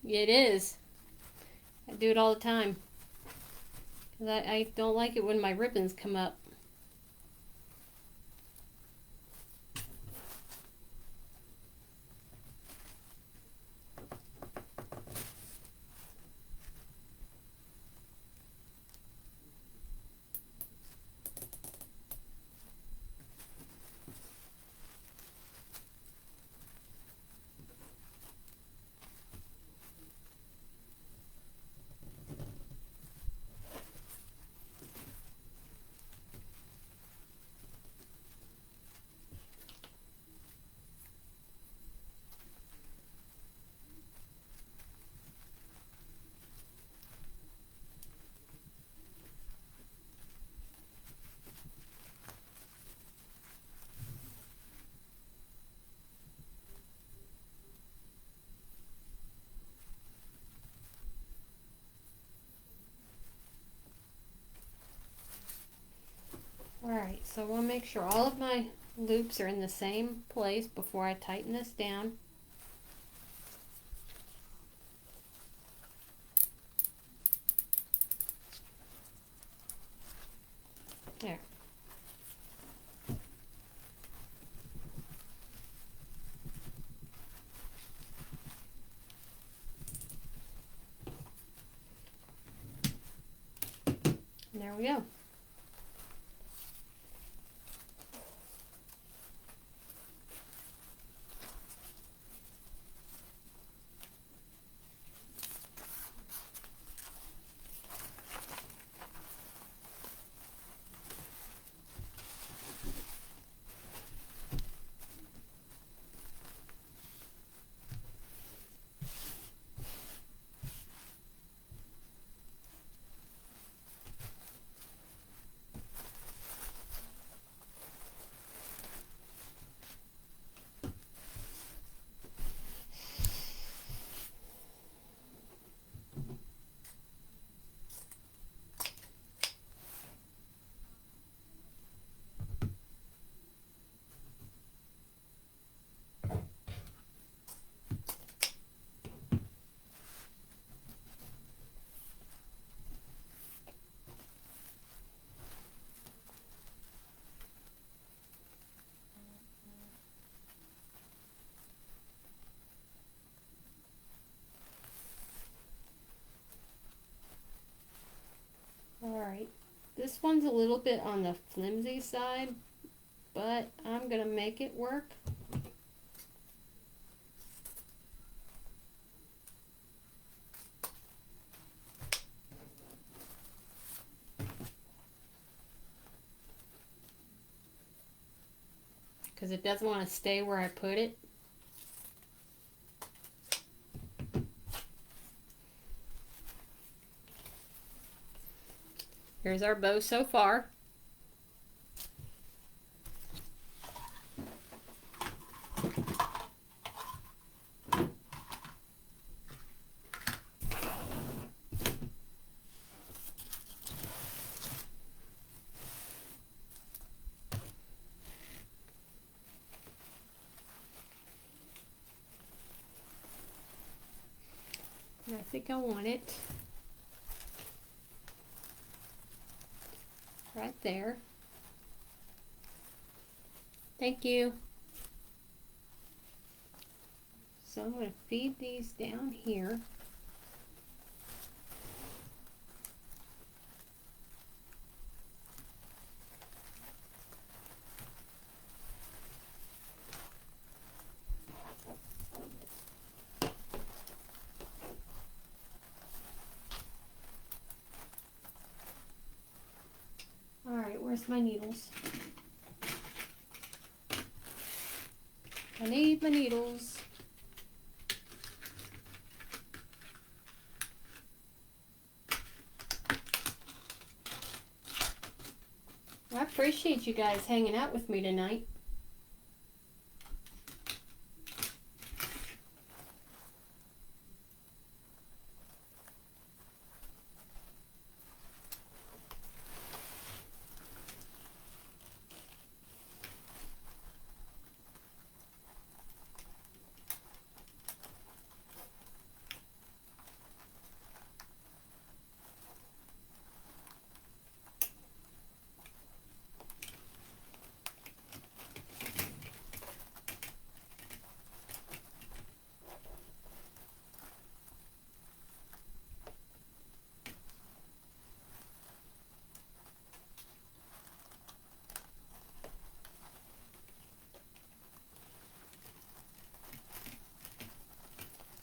It is. I do it all the time. 'Cause I don't like it when my ribbons come up. Alright, so I want to make sure all of my loops are in the same place before I tighten this down. There. And there we go. Alright, this one's a little bit on the flimsy side, but I'm going to make it work. Because it doesn't want to stay where I put it. Here's our bow so far. And I think I want it right there. Thank you. So I'm going to feed these down here. Alright, where's my needles? I need my needles. I appreciate you guys hanging out with me tonight.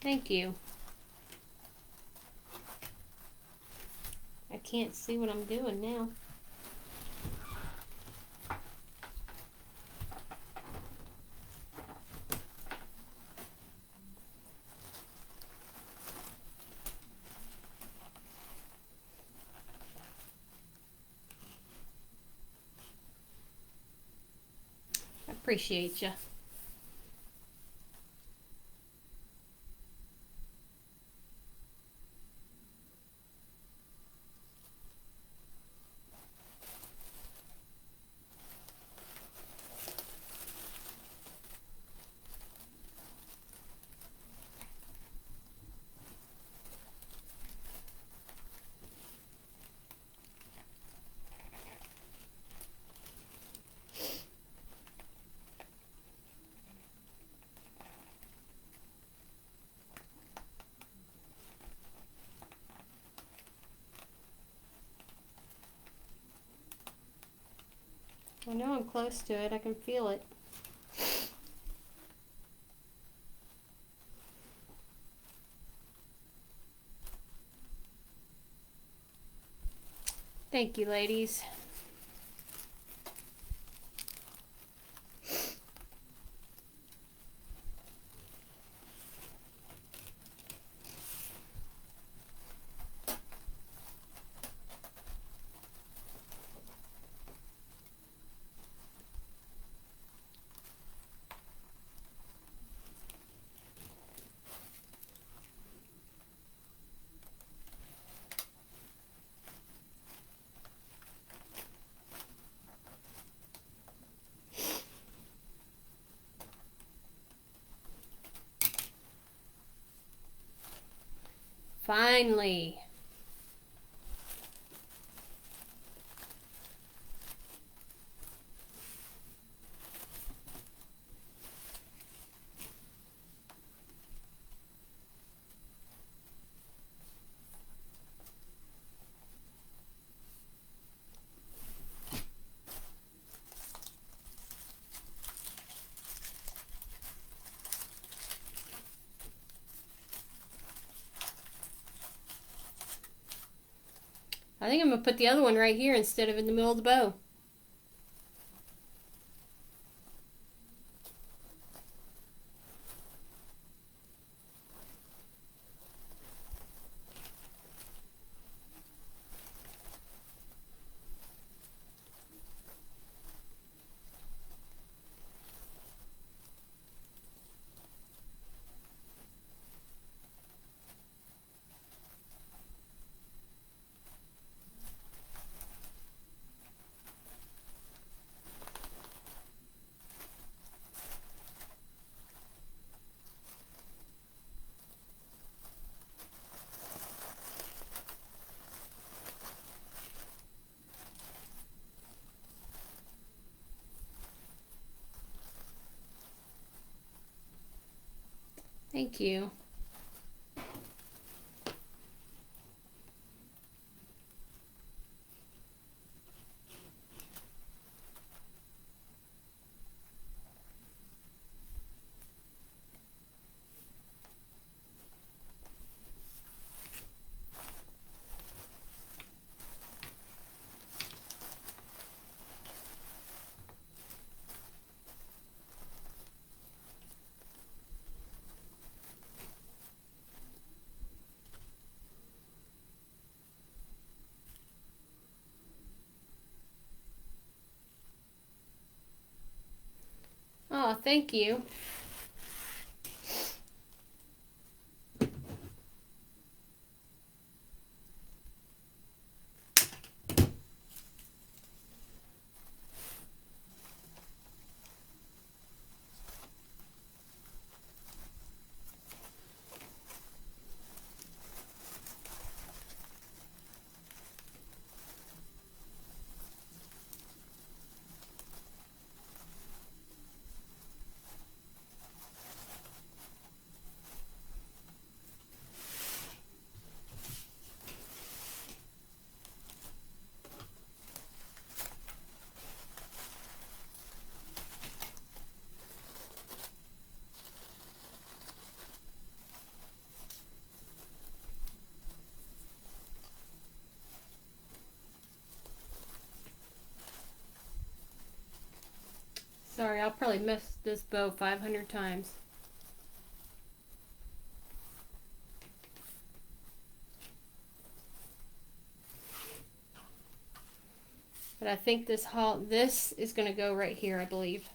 Thank you. I can't see what I'm doing now. I appreciate you. I know I'm close to it. I can feel it. Thank you, ladies. Finally. I think I'm going to put the other one right here instead of in the middle of the bow. Thank you. Oh, thank you. probably messed this bow 500 times. But I think this is going to go right here, I believe.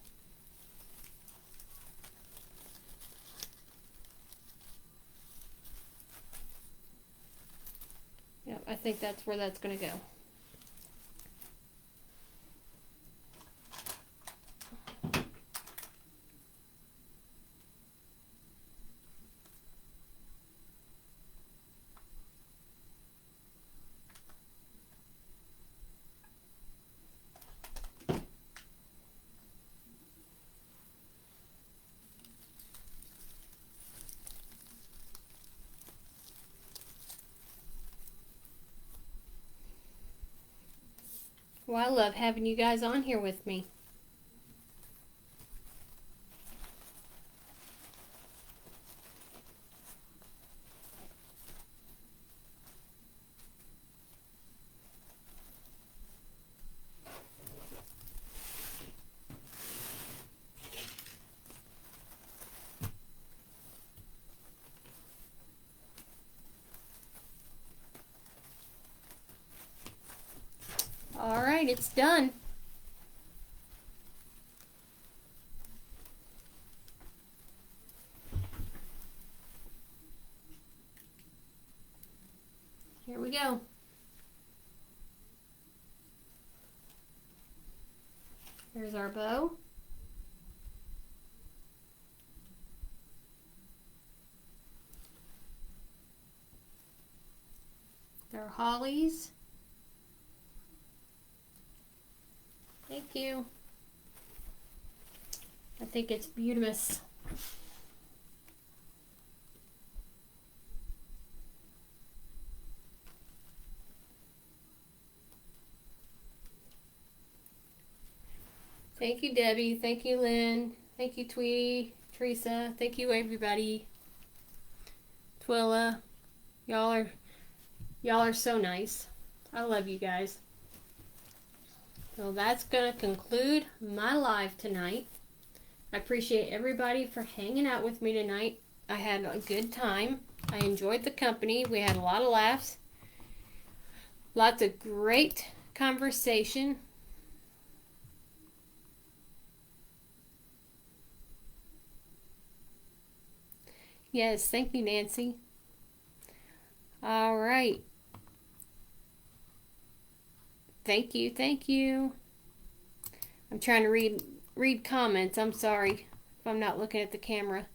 Yep, I think that's where that's going to go. Well, I love having you guys on here with me. All right, it's done. Here we go. Here's our bow. They're hollies. Thank you. I think it's beautiful. Thank you, Debbie. Thank you, Lynn. Thank you, Tweety, Teresa. Thank you, everybody. Twilla. Y'all are so nice. I love you guys. So that's going to conclude my live tonight. I appreciate everybody for hanging out with me tonight. I had a good time. I enjoyed the company. We had a lot of laughs. Lots of great conversation. Yes, thank you, Nancy. All right. Thank you, thank you. I'm trying to read comments. I'm sorry if I'm not looking at the camera.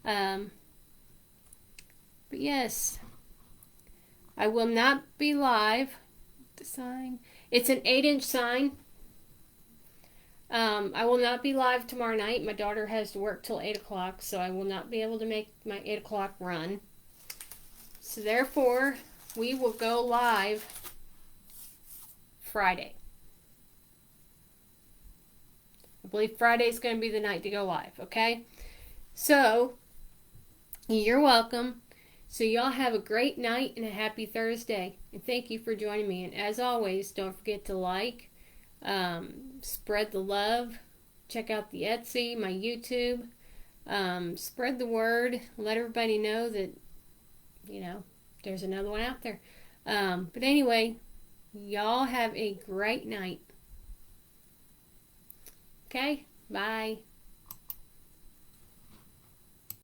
But yes, I will not be live. The sign. It's an 8-inch sign. I will not be live tomorrow night. My daughter has to work till 8 o'clock, so I will not be able to make my 8 o'clock run. So therefore, we will go live Friday. I believe Friday is going to be the night to go live, okay? So, you're welcome. So y'all have a great night and a happy Thursday. And thank you for joining me. And as always, don't forget to like, spread the love, check out the Etsy, my YouTube, spread the word, let everybody know that, there's another one out there. But anyway, y'all have a great night. Okay, bye.